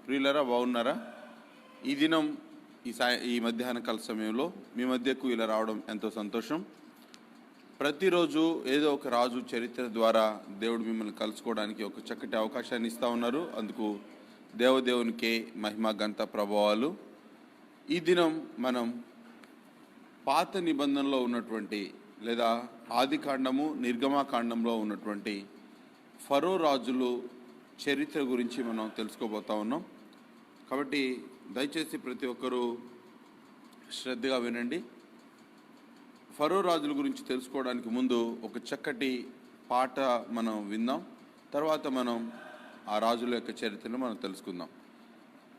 ప్రియులరా బాగున్నారా? ఈ దినం ఈ మధ్యాహ్న కాల సమయంలో మీ మధ్యకు ఇలా రావడం ఎంతో సంతోషం. ప్రతిరోజు ఏదో ఒక రాజు చరిత్ర ద్వారా దేవుడు మిమ్మల్ని కలుసుకోవడానికి ఒక చక్కటి అవకాశాన్ని ఇస్తూ ఉన్నారు. అందుకు దేవదేవునికే మహిమ ఘనత ప్రభావాలు. ఈ దినం మనం పాత నిబంధనలో ఉన్నటువంటి లేదా ఆది కాండము నిర్గమాకాండంలో ఉన్నటువంటి ఫరో రాజులు చరిత్ర గురించి మనం తెలుసుకోబోతా ఉన్నాం. కాబట్టి దయచేసి ప్రతి ఒక్కరూ శ్రద్ధగా వినండి. ఫరో రాజుల గురించి తెలుసుకోవడానికి ముందు ఒక చక్కటి పాట మనం విందాం. తర్వాత మనం ఆ రాజుల యొక్క చరిత్రను మనం తెలుసుకుందాం.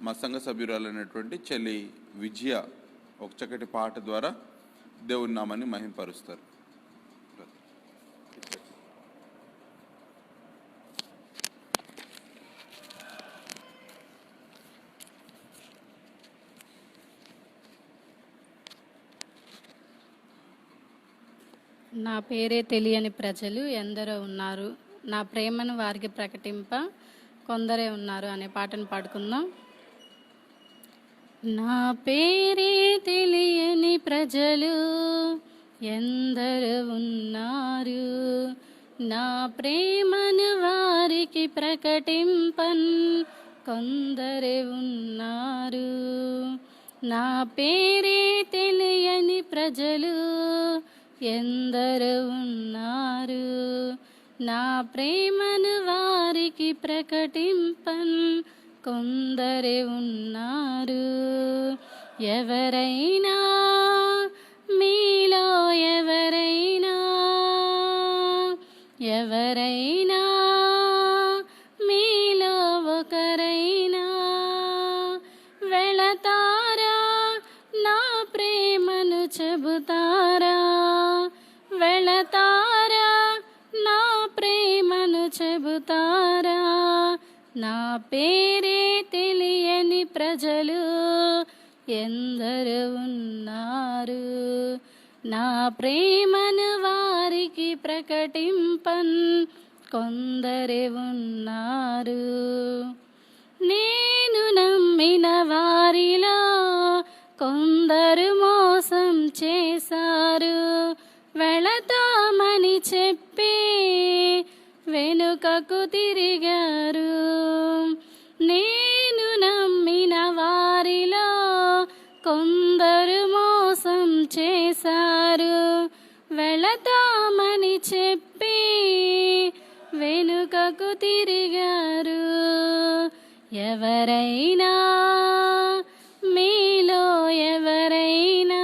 మా సంఘ సభ్యురాలైనటువంటి చెల్లి విజయ ఒక చక్కటి పాట ద్వారా దేవుని నామాన్ని మహింపరుస్తారు. నా పేరే తెలియని ప్రజలు ఎందరో ఉన్నారు, నా ప్రేమను వారికి ప్రకటింప కొందరే ఉన్నారు అనే పాటను పాడుకుందాం. నా పేరే తెలియని ప్రజలు ఎందరో ఉన్నారు, నా ప్రేమను వారికి ప్రకటింపన్ కొందరే ఉన్నారు. నా పేరే తెలియని ప్రజలు ఎందరో ఉన్నారు, నా ప్రేమను వారికి ప్రకటింపన్ కొందరే ఉన్నారు. ఎవరైనా మీలో ఎవరైనా మీలో ఒకరైనా వెళతారా, నా ప్రేమను చెబుతారా? వెళతారా, నా ప్రేమను చెబుతారా? నా పేరే తెలియని ప్రజలు ఎందరో ఉన్నారు, నా ప్రేమను వారికి ప్రకటింపన్ కొందరే ఉన్నారు. నేను నమ్మిన వారిలో కొందరు మోసం చేశారు, వెళతామని చెప్పి వెనుకకు తిరిగారు. నేను నమ్మిన వారిలో కొందరు మోసం చేశారు, వెళతామని చెప్పి వెనుకకు తిరిగారు. ఎవరైనా మీలో ఎవరైనా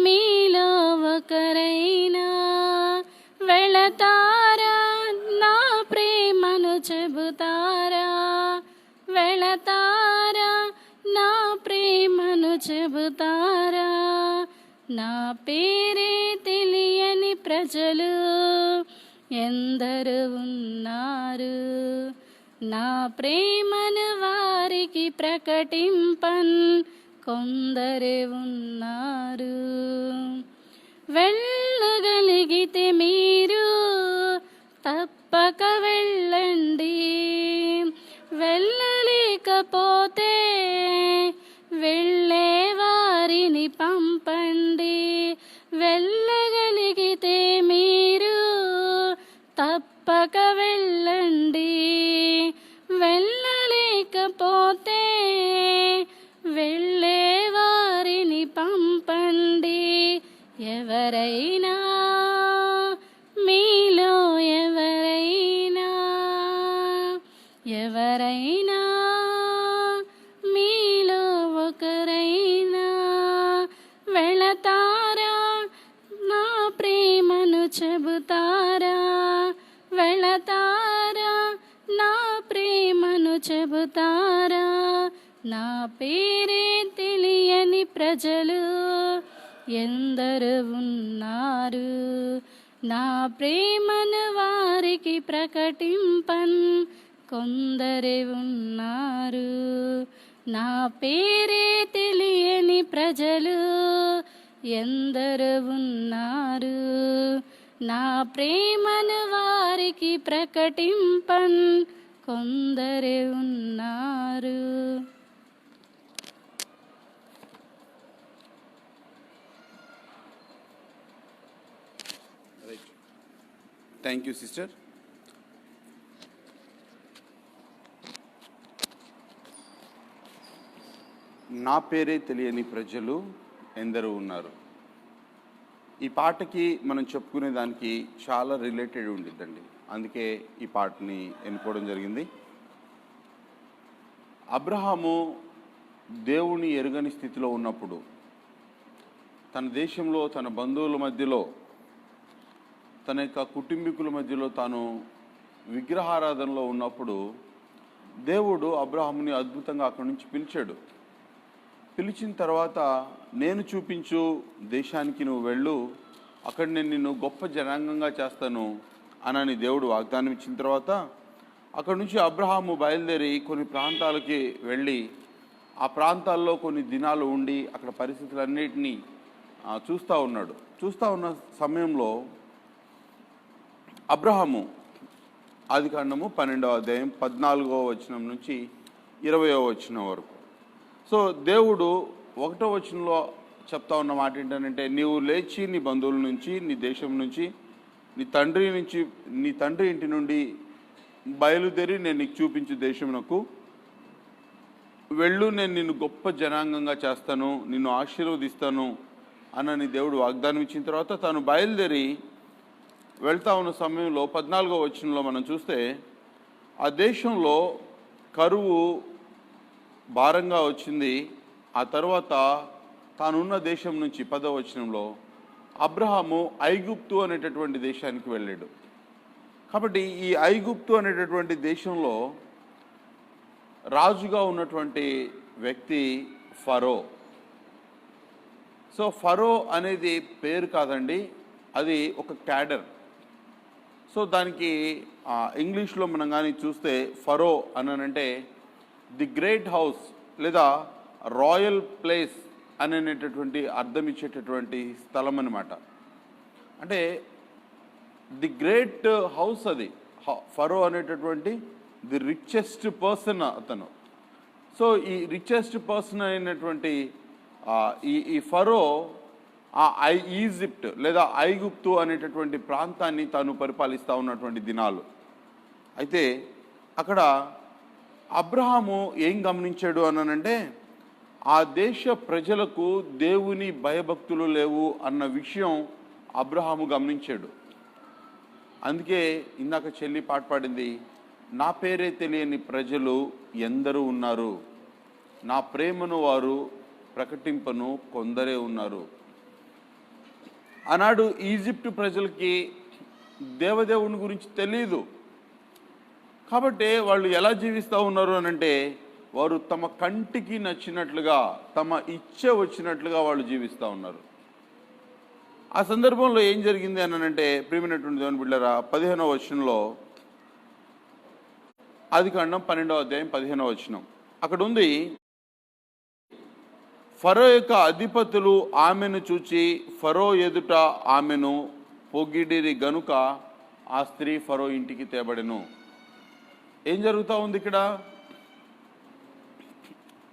మీలో ఒకరైనా వెళతారా, నా ప్రేమను చెబుతారా? వెళతారా, నా ప్రేమను చెబుతారా? నా పేరే తెలియని ప్రజలు ఎందరో ఉన్నారు, నా ప్రేమను వారికి ప్రకటింపన్ కొందరే ఉన్నారు. వెళ్ళగలిగితే మీరు తప్పక వెళ్ళండి, వెళ్ళలేకపోతే వెళ్ళే వారిని పంపండి. వెళ్ళగలిగితే మీరు తప్పక వెళ్ళండి, వెళ్ళలేకపోతే వెళ్ళే వారిని పంపండి. ఎవరైనా మీలో ఎవరైనా మీలో ఒకరైనా వెళతారా, నా ప్రేమను చెబుతారా? వెళతారా, నా ప్రేమను చెబుతారా? నా పేరే తెలియని ప్రజలు ఎందరో ఉన్నారు, నా ప్రేమను వారికి ప్రకటింపన్ కొందరే ఉన్నారు. నా పేరే తెలియని ప్రజలు ఎందరో ఉన్నారు, నా ప్రేమను వారికి ప్రకటింపన్ కొందరే ఉన్నారు. Thank you sister. నా పేరే తెలియని ప్రజలు ఎందరో ఉన్నారు. ఈ పాటకి మనం చెప్పుకునే దానికి చాలా రిలేటెడ్ ఉండిద్దండి. అందుకే ఈ పాటని ఎన్నుకోవడం జరిగింది. అబ్రహాము దేవుని ఎరుగని స్థితిలో ఉన్నప్పుడు, తన దేశంలో, తన బంధువుల మధ్యలో, తన యొక్క కుటుంబీకుల మధ్యలో తాను విగ్రహారాధనలో ఉన్నప్పుడు దేవుడు అబ్రహాముని అద్భుతంగా అక్కడి నుంచి పిలిచాడు. పిలిచిన తర్వాత, నేను చూపించు దేశానికి నువ్వు వెళ్ళు, అక్కడ నేను నిన్ను గొప్ప జనాంగంగా చేస్తాను అని దేవుడు వాగ్దానం ఇచ్చిన తర్వాత అక్కడి నుంచి అబ్రహాము బయలుదేరి కొన్ని ప్రాంతాలకి వెళ్ళి ఆ ప్రాంతాల్లో కొన్ని దినాలు ఉండి అక్కడ పరిస్థితులన్నిటినీ చూస్తూ ఉన్నాడు. చూస్తూ ఉన్న సమయంలో అబ్రహాము ఆదికాండము 12వ అధ్యాయం 14వ వచనం నుంచి 20వ వచనం వరకు. సో దేవుడు 1వ వచనంలో చెప్తా ఉన్న మాట ఏంటంటే, నీవు లేచి నీ బంధువుల నుంచి, నీ దేశం నుంచి, నీ తండ్రి ఇంటి నుండి బయలుదేరి నేను నీకు చూపించే దేశమునకు వెళ్ళు, నేను నిన్ను గొప్ప జనాంగంగా చేస్తాను, నిన్ను ఆశీర్వదిస్తాను అని దేవుడు వాగ్దానం ఇచ్చిన తర్వాత తాను బయలుదేరి వెళ్తా ఉన్న సమయంలో 14వ వచనంలో మనం చూస్తే, ఆ దేశంలో కరువు భారంగా వచ్చింది. ఆ తర్వాత తానున్న దేశం నుంచి 10వ వచనంలో అబ్రహాము ఐగుప్తు అనేటటువంటి దేశానికి వెళ్ళాడు. కాబట్టి ఈ ఐగుప్తు అనేటటువంటి దేశంలో రాజుగా ఉన్నటువంటి వ్యక్తి ఫరో. సో ఫరో అనేది పేరు కాదండి, అది ఒక క్యాడర్. సో దానికి ఇంగ్లీష్లో మనం కానీ చూస్తే ఫరో అనంటే ది గ్రేట్ హౌస్ లేదా రాయల్ ప్లేస్ అనేటటువంటి అర్థం ఇచ్చేటటువంటి స్థలం అన్నమాట. అంటే ది గ్రేట్ హౌస్ అది. ఫరో అనేటటువంటి ది రిచెస్ట్ పర్సన్ అతను. సో ఈ రిచెస్ట్ పర్సన్ అయినటువంటి ఈ ఫరో ఈజిప్ట్ లేదా ఐగుప్తు అనేటటువంటి ప్రాంతాన్ని తాను పరిపాలిస్తూ ఉన్నటువంటి దినాలు. అయితే అక్కడ అబ్రహాము ఏం గమనించాడు అనంటే, ఆ దేశ ప్రజలకు దేవుని భయభక్తులు లేవు అన్న విషయం అబ్రహాము గమనించాడు. అందుకే ఇందాక చెల్లి పాట పాడింది, నా పేరే తెలియని ప్రజలు ఎందరూ ఉన్నారు, నా ప్రేమను వారు ప్రకటింపను కొందరే ఉన్నారు. ఆనాడు ఈజిప్ట్ ప్రజలకి దేవదేవుని గురించి తెలియదు. కాబట్టి వాళ్ళు ఎలా జీవిస్తూ ఉన్నారు అనంటే, వారు తమ కంటికి నచ్చినట్లుగా, తమ ఇచ్చ వచ్చినట్లుగా వాళ్ళు జీవిస్తూ ఉన్నారు. ఆ సందర్భంలో ఏం జరిగింది అనంటే, ప్రియమైనటువంటి దేవుని బిడ్డలారా, 15వ వచనంలో, ఆదికాండం 12వ అధ్యాయం 15వ వచనం అక్కడ ఉంది, ఫరో యొక్క అధిపతులు ఆమెను చూచి ఫరో ఎదుట ఆమెను పొగిడిరి గనుక ఆ స్త్రీ ఫరో ఇంటికి తేబడెను. ఏం జరుగుతూ ఉంది ఇక్కడ?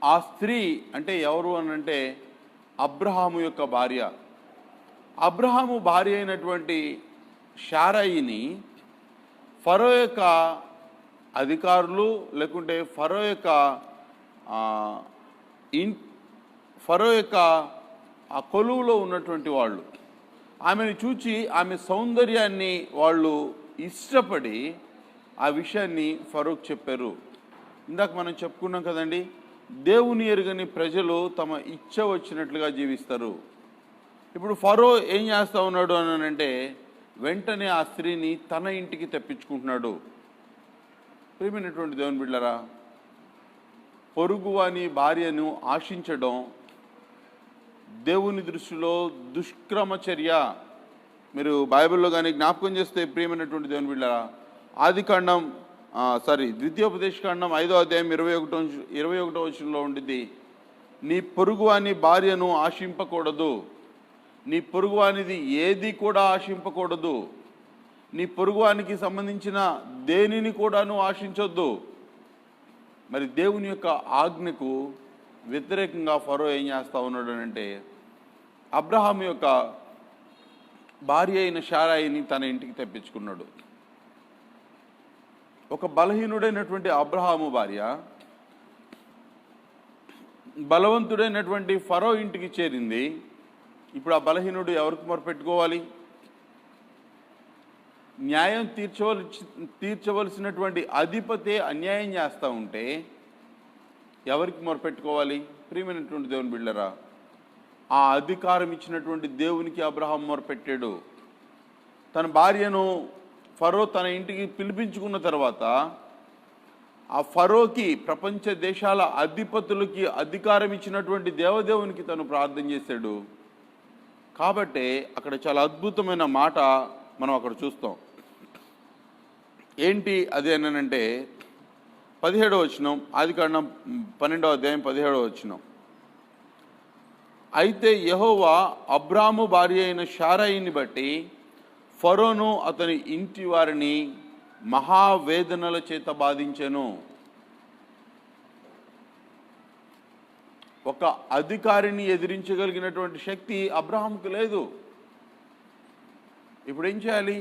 ఆ స్త్రీ అంటే ఎవరు అనంటే అబ్రహాము యొక్క భార్య. అబ్రహాము భార్య అయినటువంటి శారయిని ఫరో యొక్క అధికారులు లేకుంటే ఫరో యొక్క ఆ కొలువులో ఉన్నటువంటి వాళ్ళు ఆమెను చూచి ఆమె సౌందర్యాన్ని వాళ్ళు ఇష్టపడి ఆ విషయాన్ని ఫరోకు చెప్పారు. ఇందాక మనం చెప్పుకున్నాం కదండి, దేవుని ఎరుగని ప్రజలు తమ ఇచ్చ వచ్చినట్లుగా జీవిస్తారు. ఇప్పుడు ఫరో ఏం చేస్తూ ఉన్నాడు అని అంటే, వెంటనే ఆ స్త్రీని తన ఇంటికి తెప్పించుకుంటున్నాడు. ప్రియమైనటువంటి దేవుని బిడ్డలారా, పొరుగువాని భార్యను ఆశించడం దేవుని దృష్టిలో దుష్క్రమచర్య. మీరు బైబిల్లో కానీ జ్ఞాపకం చేస్తే ప్రియమైనటువంటి దేవుని బిడ్డలారా, ఆదికాండం ద్వితీయోపదేశకాండం 5వ అధ్యాయం 21వ వచనంలో ఉండిద్ది, నీ పొరుగువాని భార్యను ఆశింపకూడదు, నీ పొరుగువానిది ఏది కూడా ఆశింపకూడదు. నీ పొరుగువానికి సంబంధించిన దేనిని కూడా నువ్వు ఆశించొద్దు. మరి దేవుని యొక్క ఆజ్ఞకు వ్యతిరేకంగా ఫరో ఏం చేస్తూ ఉన్నాడు అంటే, అబ్రహాము యొక్క భార్య అయిన శారాయిని తన ఇంటికి తెప్పించుకున్నాడు. ఒక బలహీనుడైనటువంటి అబ్రహాము భార్య బలవంతుడైనటువంటి ఫరో ఇంటికి చేరింది. ఇప్పుడు ఆ బలహీనుడు ఎవరికి మొరపెట్టుకోవాలి? న్యాయం తీర్చవలసినటువంటి అధిపతే అన్యాయం చేస్తూ ఉంటే ఎవరికి మొరపెట్టుకోవాలి? ప్రియమైనటువంటి దేవుని బిడ్డలారా, ఆ అధికారం ఇచ్చినటువంటి దేవునికి అబ్రహాం మొరపెట్టాడు. తన భార్యను ఫరో తన ఇంటికి పిలిపించుకున్న తర్వాత ఆ ఫరోకి, ప్రపంచ దేశాల అధిపతులకి అధికారం ఇచ్చినటువంటి దేవదేవునికి తను ప్రార్థన చేశాడు. కాబట్టి అక్కడ చాలా అద్భుతమైన మాట మనం అక్కడ చూస్తాం. ఏంటి అదేనంటే 17వ వచనం, ఆదికాండం 12వ అధ్యాయం 17వ వచనం. అయితే యెహోవా అబ్రాము భార్య అయిన శారాయిని బట్టి ఫరోను అతని ఇంటి వారిని మహావేదనల చేత బాధించెను. ఒక అధికారిని ఎదిరించగలిగినటువంటి శక్తి అబ్రహాముకు లేదు. ఇప్పుడు ఏం చేయాలి?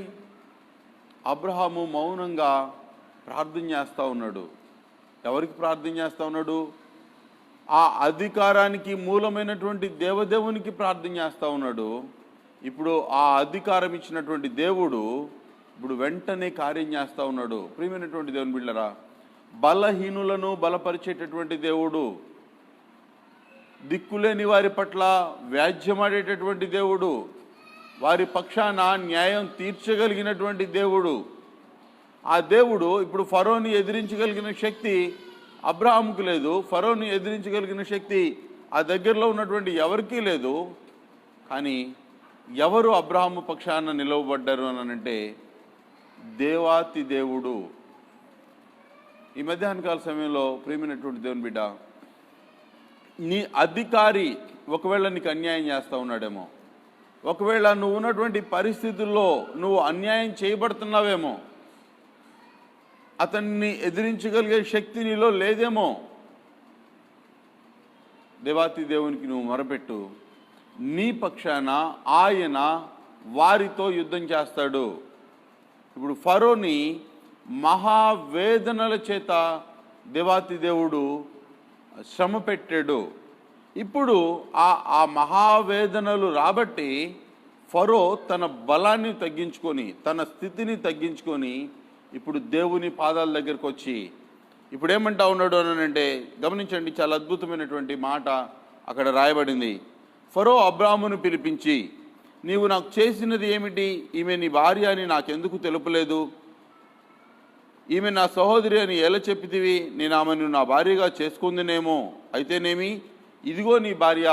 అబ్రహాము మౌనంగా ప్రార్థన చేస్తూ ఉన్నాడు. ఎవరికి ప్రార్థన చేస్తూ ఉన్నాడు? ఆ అధికారానికి మూలమైనటువంటి దేవదేవునికి ప్రార్థన చేస్తూ ఉన్నాడు. ఇప్పుడు ఆ అధికారం ఇచ్చినటువంటి దేవుడు ఇప్పుడు వెంటనే కార్యం చేస్తూ ఉన్నాడు. ప్రియమైనటువంటి దేవుని బిడ్డలారా, బలహీనులను బలపరిచేటటువంటి దేవుడు, దిక్కులేని వారి పట్ల వ్యాజ్యమాడేటటువంటి దేవుడు, వారి పక్షాన న్యాయం తీర్చగలిగినటువంటి దేవుడు. ఆ దేవుడు ఇప్పుడు ఫరోని ఎదిరించగలిగిన శక్తి అబ్రహాముకు లేదు. ఫరోని ఎదిరించగలిగిన శక్తి ఆ దగ్గరలో ఉన్నటువంటి ఎవరికీ లేదు. కానీ ఎవరు అబ్రహాము పక్షాన నిలవబడ్డారు అని అంటే దేవాతి దేవుడు. ఈ మధ్యాహ్నకాల సమయంలో ప్రియమైనటువంటి దేవుని బిడ్డ, నీ అధికారి ఒకవేళ నీకు అన్యాయం చేస్తూ ఉన్నాడేమో, ఒకవేళ నువ్వు ఉన్నటువంటి పరిస్థితుల్లో నువ్వు అన్యాయం చేయబడుతున్నావేమో, అతన్ని ఎదిరించగలిగే శక్తి నీలో లేదేమో, దేవాతి దేవునికి నువ్వు మొరపెట్టు. నీ పక్షాన ఆయన వారితో యుద్ధం చేస్తాడు. ఇప్పుడు ఫరోని మహావేదనల చేత దేవాతి దేవుడు శ్రమ పెట్టాడు. ఇప్పుడు ఆ మహావేదనలు రాబట్టి ఫరో తన బలాన్ని తగ్గించుకొని, తన స్థితిని తగ్గించుకొని ఇప్పుడు దేవుని పాదాల దగ్గరకు వచ్చి ఇప్పుడు ఏమంటా ఉన్నాడు అని అంటే, గమనించండి, చాలా అద్భుతమైనటువంటి మాట అక్కడ రాయబడింది. ఫరో అబ్రామును పిలిపించి, నీవు నాకు చేసినది ఏమిటి? ఈమె నీ భార్య అని నాకెందుకు తెలుపలేదు? ఈమె నా సహోదరి అని ఎలా చెప్పితివి? నేను ఆమెను నా భార్యగా చేసుకుందినేమో. అయితేనేమి, ఇదిగో నీ భార్య,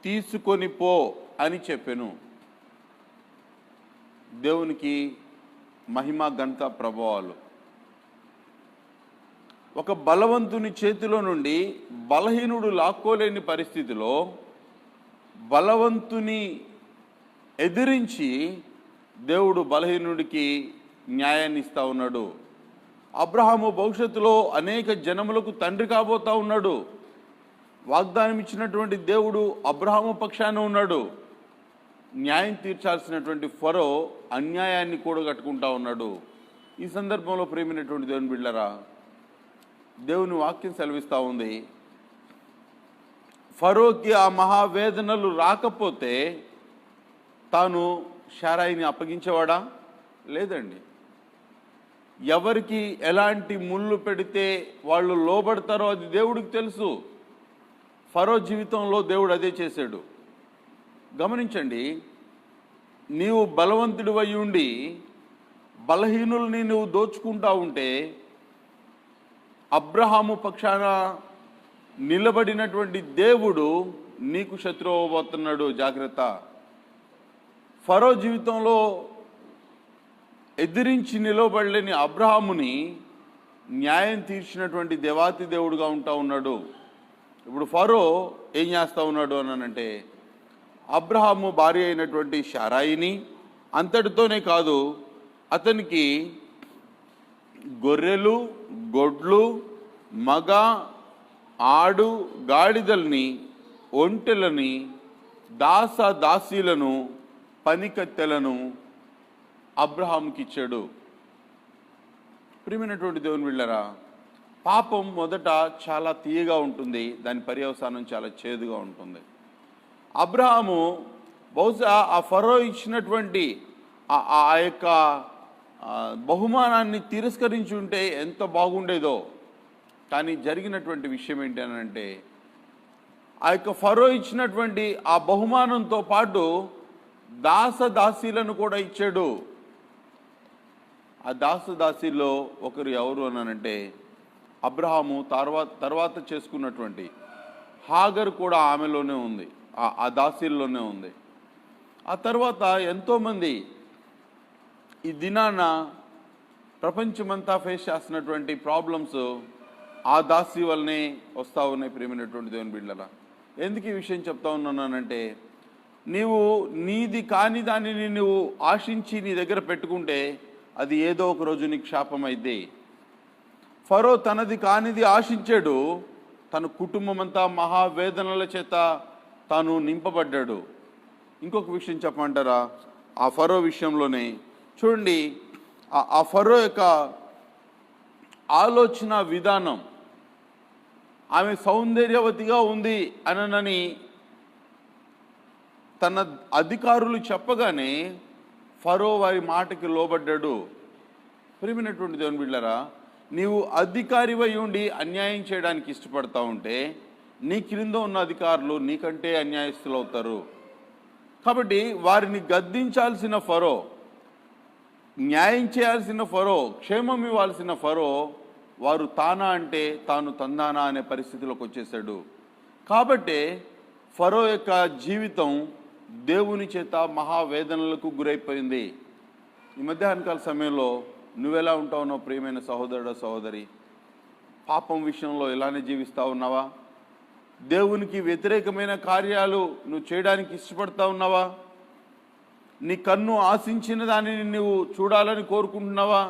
తీసుకొని పో అని చెప్పాను. దేవునికి మహిమ, ఘనత, ప్రభావాలు. ఒక బలవంతుని చేతిలో నుండి బలహీనుడు లాక్కోలేని పరిస్థితిలో బలవంతుని ఎదిరించి దేవుడు బలహీనుడికి న్యాయాన్ని ఇస్తూ ఉన్నాడు. అబ్రహాము భవిష్యత్తులో అనేక జనములకు తండ్రి కాబోతా ఉన్నాడు. వాగ్దానం ఇచ్చినటువంటి దేవుడు అబ్రహాము పక్షాన ఉన్నాడు. న్యాయం తీర్చాల్సినటువంటి ఫరో అన్యాయాన్ని కూడగట్టుకుంటా ఉన్నాడు. ఈ సందర్భంలో ప్రేమైనటువంటి దేవుని బిడ్డలారా, దేవుని వాక్యం సెలవిస్తూ ఉంది, ఫరోకి ఆ మహావేదనలు రాకపోతే తాను శారాయిని అప్పగించేవాడా? లేదండి. ఎవరికి ఎలాంటి ముళ్ళు పెడితే వాళ్ళు లోబడతారో అది దేవుడికి తెలుసు. ఫరో జీవితంలో దేవుడు అదే చేశాడు. గమనించండి, నీవు బలవంతుడు అయి ఉండి బలహీనుల్ని నువ్వు దోచుకుంటా ఉంటే అబ్రహాము పక్షాన నిలబడినటువంటి దేవుడు నీకు శత్రువు అవ్వబోతున్నాడు. జాగ్రత్త. ఫరో జీవితంలో ఎదిరించి నిలబడలేని అబ్రహాముని న్యాయం తీర్చినటువంటి దేవాతి దేవుడుగా ఉంటా ఉన్నాడు. ఇప్పుడు ఫరో ఏం చేస్తూ ఉన్నాడు అని అంటే, అబ్రహాము భార్య అయినటువంటి శారాయిని, అంతటితోనే కాదు అతనికి గొర్రెలు, గొడ్లు, మగ, ఆడు, గాడిదల్ని, ఒంటెలని, దాసీలను, పనికత్తెలను అబ్రహాముకి ఇచ్చాడు. ప్రియమైనటువంటి దేవుని బిడ్డలారా, పాపం మొదట చాలా తీయగా ఉంటుంది, దాని పర్యవసానం చాలా చేదుగా ఉంటుంది. అబ్రహాము బహుశా ఆ ఫరో ఇచ్చినటువంటి ఆ యొక్క బహుమానాన్ని తిరస్కరించి ఉంటే ఎంత బాగుండేదో. కానీ జరిగినటువంటి విషయం ఏంటి అని అంటే, ఆ యొక్క ఫరో ఇచ్చినటువంటి ఆ బహుమానంతో పాటు దాసీలను కూడా ఇచ్చాడు. ఆ దాసీల్లో ఒకరు ఎవరు అనంటే అబ్రహాము తర్వాత చేసుకున్నటువంటి హాగర్ కూడా ఆమెలోనే ఉంది, ఆ దాసీల్లోనే ఉంది. ఆ తర్వాత ఎంతోమంది ఈ దినాన ప్రపంచమంతా ఫేస్ చేస్తున్నటువంటి ప్రాబ్లమ్స్ ఆ దాసి వల్లనే వస్తూ ఉన్నాయి. ప్రియమైనటువంటి దేవుని బిడ్డలారా, ఎందుకు ఈ విషయం చెప్తా ఉన్నానంటే, నీవు నీది కాని దానిని నువ్వు ఆశించి నీ దగ్గర పెట్టుకుంటే అది ఏదో ఒక రోజు నీకు శాపం అయితే. ఫరో తనది కానిది ఆశించాడు, తన కుటుంబం అంతా మహావేదనల చేత తాను నింపబడ్డాడు. ఇంకొక విషయం చెప్పమంటారా, ఆ ఫరో విషయంలోనే చూడండి, ఆ ఫరో యొక్క ఆలోచన విధానం, ఆమె సౌందర్యవతిగా ఉంది అనని తన అధికారులు చెప్పగానే ఫరో వారి మాటకి లోబడ్డాడు. ప్రియమైనటువంటి దేవుని బిడ్డలారా, నీవు అధికారివై ఉండి అన్యాయం చేయడానికి ఇష్టపడతా ఉంటే నీ క్రింద ఉన్న అధికారులు నీకంటే అన్యాయస్తులు అవుతారు. కాబట్టి వారిని గద్దించాల్సిన ఫరో, న్యాయం చేయాల్సిన ఫరో, క్షేమం ఇవ్వాల్సిన ఫరో, వారు తానా అంటే తాను తందానా అనే పరిస్థితిలోకి వచ్చేసాడు. కాబట్టి ఫరో యొక్క జీవితం దేవుని చేత మహావేదనలకు గురైపోయింది. ఈ మధ్యాహ్నకాల సమయంలో నువ్వెలా ఉంటావునో ప్రియమైన సహోదరుడు సహోదరి, పాపం విషయంలో ఇలానే జీవిస్తూ ఉన్నావా? దేవునికి వ్యతిరేకమైన కార్యాలు నువ్వు చేయడానికి ఇష్టపడతా ఉన్నావా? నీ కన్ను ఆశించిన దానిని నువ్వు చూడాలని కోరుకుంటున్నావా?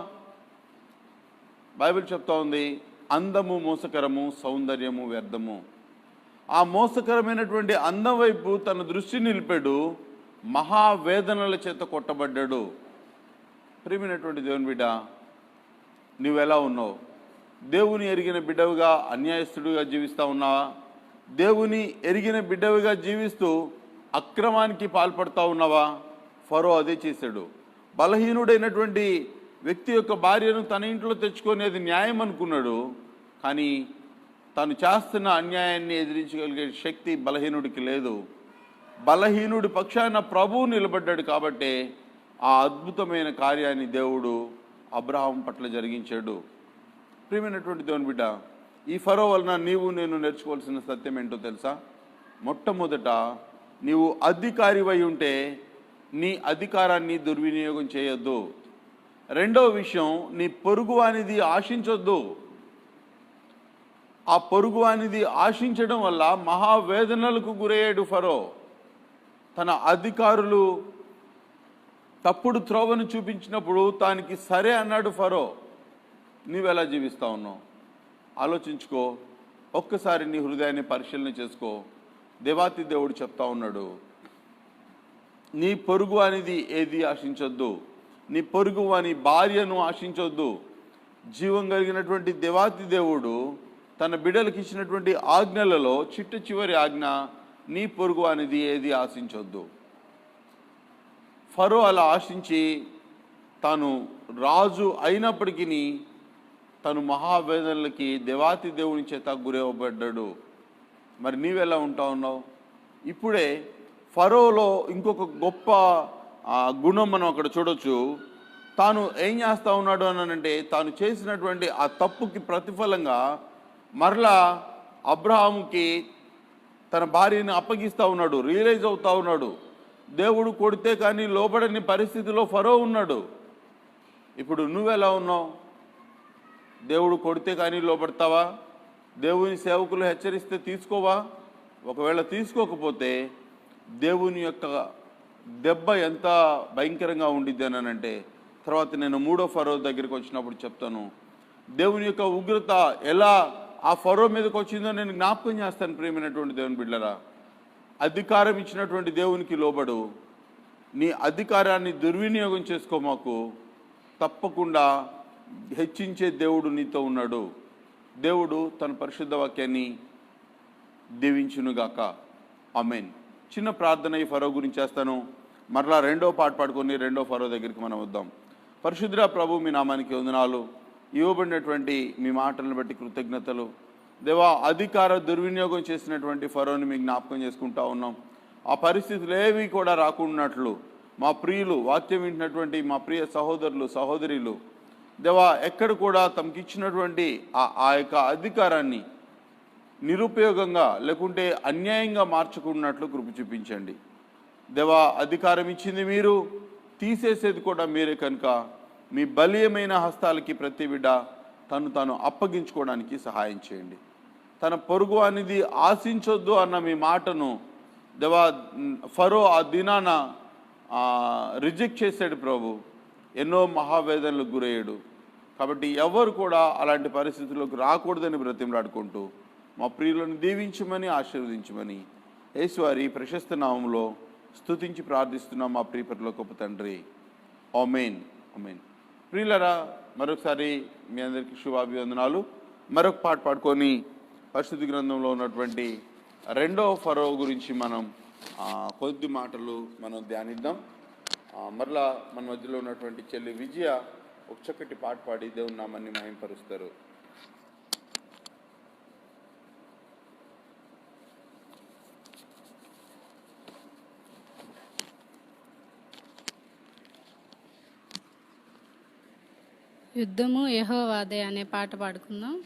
బైబిల్ చెప్తా ఉంది, అందము మోసకరము, సౌందర్యము వ్యర్థము. ఆ మోసకరమైనటువంటి అందం వైపు తన దృష్టి నిలిపాడు, మహావేదనల చేత కొట్టబడ్డాడు. ప్రియమైనటువంటి దేవుని బిడ్డ, నువ్వెలా ఉన్నావు? దేవుని ఎరిగిన బిడ్డవుగా అన్యాయస్తుడిగా జీవిస్తూ ఉన్నావా? దేవుని ఎరిగిన బిడ్డవుగా జీవిస్తూ అక్రమానికి పాల్పడుతూ ఉన్నావా? ఫరో అదే చేశాడు. బలహీనుడైనటువంటి వ్యక్తి యొక్క భార్యను తన ఇంట్లో తెచ్చుకొని అది న్యాయం అనుకున్నాడు. కానీ తాను చేస్తున్న అన్యాయాన్ని ఎదిరించగలిగే శక్తి బలహీనుడికి లేదు. బలహీనుడి పక్షాన ప్రభువు నిలబడ్డాడు. కాబట్టి ఆ అద్భుతమైన కార్యాన్ని దేవుడు అబ్రహాం పట్ల జరిగించాడు. ప్రియమైనటువంటి దేవుని బిడ్డ, ఈ ఫరో వలన నీవు నేను నేర్చుకోవాల్సిన సత్యం ఏంటో తెలుసా? మొట్టమొదట, నీవు అధికారివై ఉంటే నీ అధికారాన్ని దుర్వినియోగం చేయొద్దు. రెండవ విషయం, నీ పొరుగువానిది ఆశించొద్దు. ఆ పొరుగువానిది ఆశించడం వల్ల మహావేదనలకు గురయ్యాడు ఫరో. తన అధికారులు తప్పుడు త్రోవను చూపించినప్పుడు తానికి సరే అన్నాడు ఫరో. నీవెలా జీవిస్తా ఉన్నావు ఆలోచించుకో. ఒక్కసారి నీ హృదయాన్ని పరిశీలన చేసుకో. దేవాతి దేవుడు చెప్తా ఉన్నాడు, నీ పొరుగు అనేది ఏది ఆశించొద్దు, నీ పొరుగు అని భార్యను ఆశించొద్దు. జీవం కలిగినటువంటి దేవాతి దేవుడు తన బిడ్డలకు ఇచ్చినటువంటి ఆజ్ఞలలో చిట్ట చివరి ఆజ్ఞ, నీ పొరుగు అనేది ఏది ఆశించొద్దు. ఫరో అలా ఆశించి తాను రాజు అయినప్పటికీ తను మహావేదనలకి దేవాతి దేవుని చేత గురవ్వబడ్డాడు. మరి నీవెలా ఉంటా ఉన్నావు? ఇప్పుడే ఫరోలో ఇంకొక గొప్ప గుణం మనం అక్కడ చూడొచ్చు. తాను ఏం చేస్తూ ఉన్నాడు అనంటే, తాను చేసినటువంటి ఆ తప్పుకి ప్రతిఫలంగా మరలా అబ్రహాముకి తన భార్యని అప్పగిస్తూ ఉన్నాడు. రియలైజ్ అవుతూ ఉన్నాడు, దేవుడు కొడితే కానీ లోబడని పరిస్థితిలో ఫరో ఉన్నాడు. ఇప్పుడు నువ్వెలా ఉన్నావు? దేవుడు కొడితే కానీ లోబడతావా? దేవుని సేవకులు హెచ్చరిస్తే తీసుకోవా? ఒకవేళ తీసుకోకపోతే దేవుని యొక్క దెబ్బ ఎంత భయంకరంగా ఉండిద్ది అని అంటే, తర్వాత నేను 3వ ఫరో దగ్గరికి వచ్చినప్పుడు చెప్తాను. దేవుని యొక్క ఉగ్రత ఎలా ఆ ఫరో మీదకి వచ్చిందో నేను జ్ఞాపకం చేస్తాను. ప్రియమైనటువంటి దేవుని బిడ్డలారా, అధికారం ఇచ్చినటువంటి దేవునికి లోబడు. నీ అధికారాన్ని దుర్వినియోగం చేసుకోమాకు. తప్పకుండా హెచ్చించే దేవుడు నీతో ఉన్నాడు. దేవుడు తన పరిశుద్ధ వాక్యాన్ని దీవించునుగాక. ఆమేన్. చిన్న ప్రార్థన ఈ ఫరో గురించి చేస్తాను. మరలా 2వ పాట పాడుకొని 2వ ఫరో దగ్గరికి మనం వద్దాం. పరిశుద్ధ ప్రభు, మీ నామానికి వందనాలు. ఇవ్వబడినటువంటి మీ మాటలను బట్టి కృతజ్ఞతలు. దేవా, అధికార దుర్వినియోగం చేసినటువంటి ఫరోని మీకు జ్ఞాపకం చేసుకుంటా ఉన్నాం. ఆ పరిస్థితులు ఏవి కూడా రాకున్నట్లు మా ప్రియులు, వాక్యం వింటున్నటువంటి మా ప్రియ సహోదరులు సహోదరులు దేవా, ఎక్కడ కూడా తమకిచ్చినటువంటి ఆ యొక్క అధికారాన్ని నిరుపయోగంగా లేకుంటే అన్యాయంగా మార్చుకున్నట్లు కృప చూపించండి. దేవా, అధికారం ఇచ్చింది మీరు, తీసేసేది కూడా మీరే కనుక మీ బలీయమైన హస్తాలకి ప్రతి బిడ్డ తాను అప్పగించుకోవడానికి సహాయం చేయండి. తన పొరుగు అనేది ఆశించొద్దు అన్న మీ మాటను దేవా, ఫరో ఆ దినాన రిజెక్ట్ చేశాడు ప్రభు. ఎన్నో మహావేదనలకు గురయ్యాడు. కాబట్టి ఎవరు కూడా అలాంటి పరిస్థితుల్లోకి రాకూడదని బ్రతిమలాడుకుంటూ మా ప్రియులను దీవించమని ఆశీర్వదించమని యేసువారి ప్రశస్త నామంలో స్తుతించి ప్రార్థిస్తున్నాం మా ప్రియ పరలోకపు తండ్రి. ఆమేన్. ఆమేన్. ప్రియులరా, మరొకసారి మీ అందరికీ శుభాభివందనాలు. మరొక పాట పాడుకొని పరిశుద్ధ గ్రంథంలో ఉన్నటువంటి 2వ ఫరో గురించి మనం కొద్ది మాటలు మనం ధ్యానిద్దాం. మరలా మన మధ్యలో ఉన్నటువంటి చెల్లి విజయ ఒక చక్కటి పాట పాడి దేవుని నామాన్ని మహింపరుస్తారు. యుద్ధము యెహోవాదే అనే పాట పాడుకుందాం.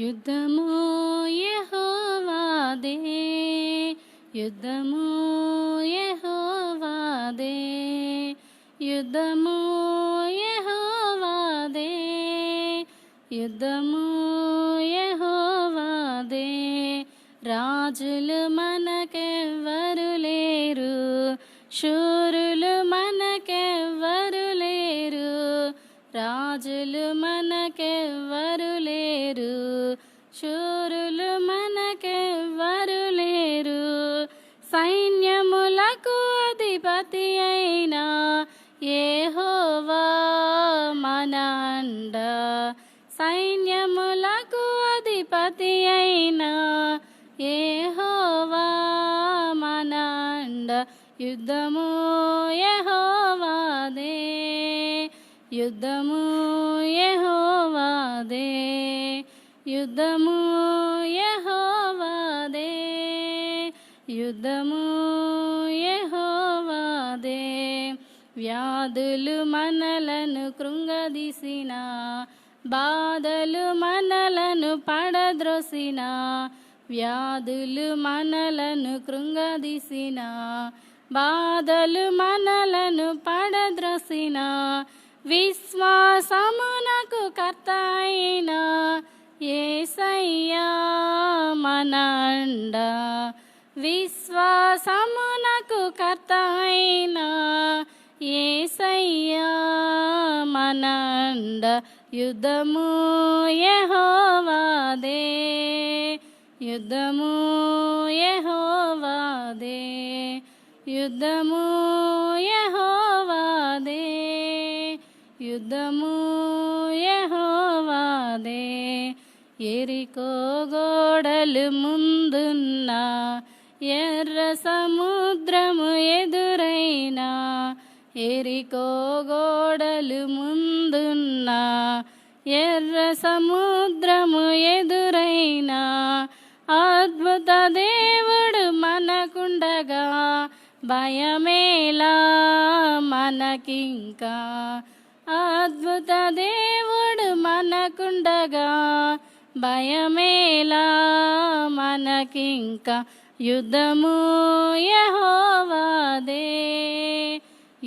యుద్ధము యెహోవాదే, యుద్ధము యెహోవాదే, యుద్ధము యెహోవాదే, యుద్ధము యెహోవాదే. రాజులు మనకెవ్వరు లేరు, శూరులు మనకెవ్వరు లేరు, రాజులు మనకెవ్వరు లేరు, శూరులు మనకెవ్వరు లేరు. సైన్యములకు అధిపతి అయిన యెహోవా మన అండ, సైన్యములకు అధిపతి అయిన యెహోవా మన అండ. యుద్ధము యెహోవాదే, యుద్ధము యెహోవాదే, యుద్ధము యెహోవాదే, యుద్ధము యెహోవాదే. వ్యాధులు మనలను కృంగదీసిన, బాధలు మనలను పడద్రోసిన, వ్యాధులు మనలను కృంగదీసిన, బాధలు మనలను పడద్రోసిన, విశ్వాసమునకు కర్త అయిన యేసయ్యా మన అండ, విశ్వాసమునకు కర్త అయిన యేసయ్యా మన అండ. యుద్ధము యెహోవాదే, యుద్ధము యెహోవాదే, యుద్ధము యెహోవాదే, యుద్ధము యెహోవాదే. ఎరికో గోడలు ముందున్న, ఎర్ర సముద్రము ఎదురైనా, ఎరికో గోడలు ముందున్న, ఎర్ర సముద్రము ఎదురైనా, అద్భుత దేవుడు మనకుండగా భయమేలా మనకింకా, అద్భుత దేవుడు మనకుండగా భయమేలా మనకింకా. యుద్ధము యెహోవాదే,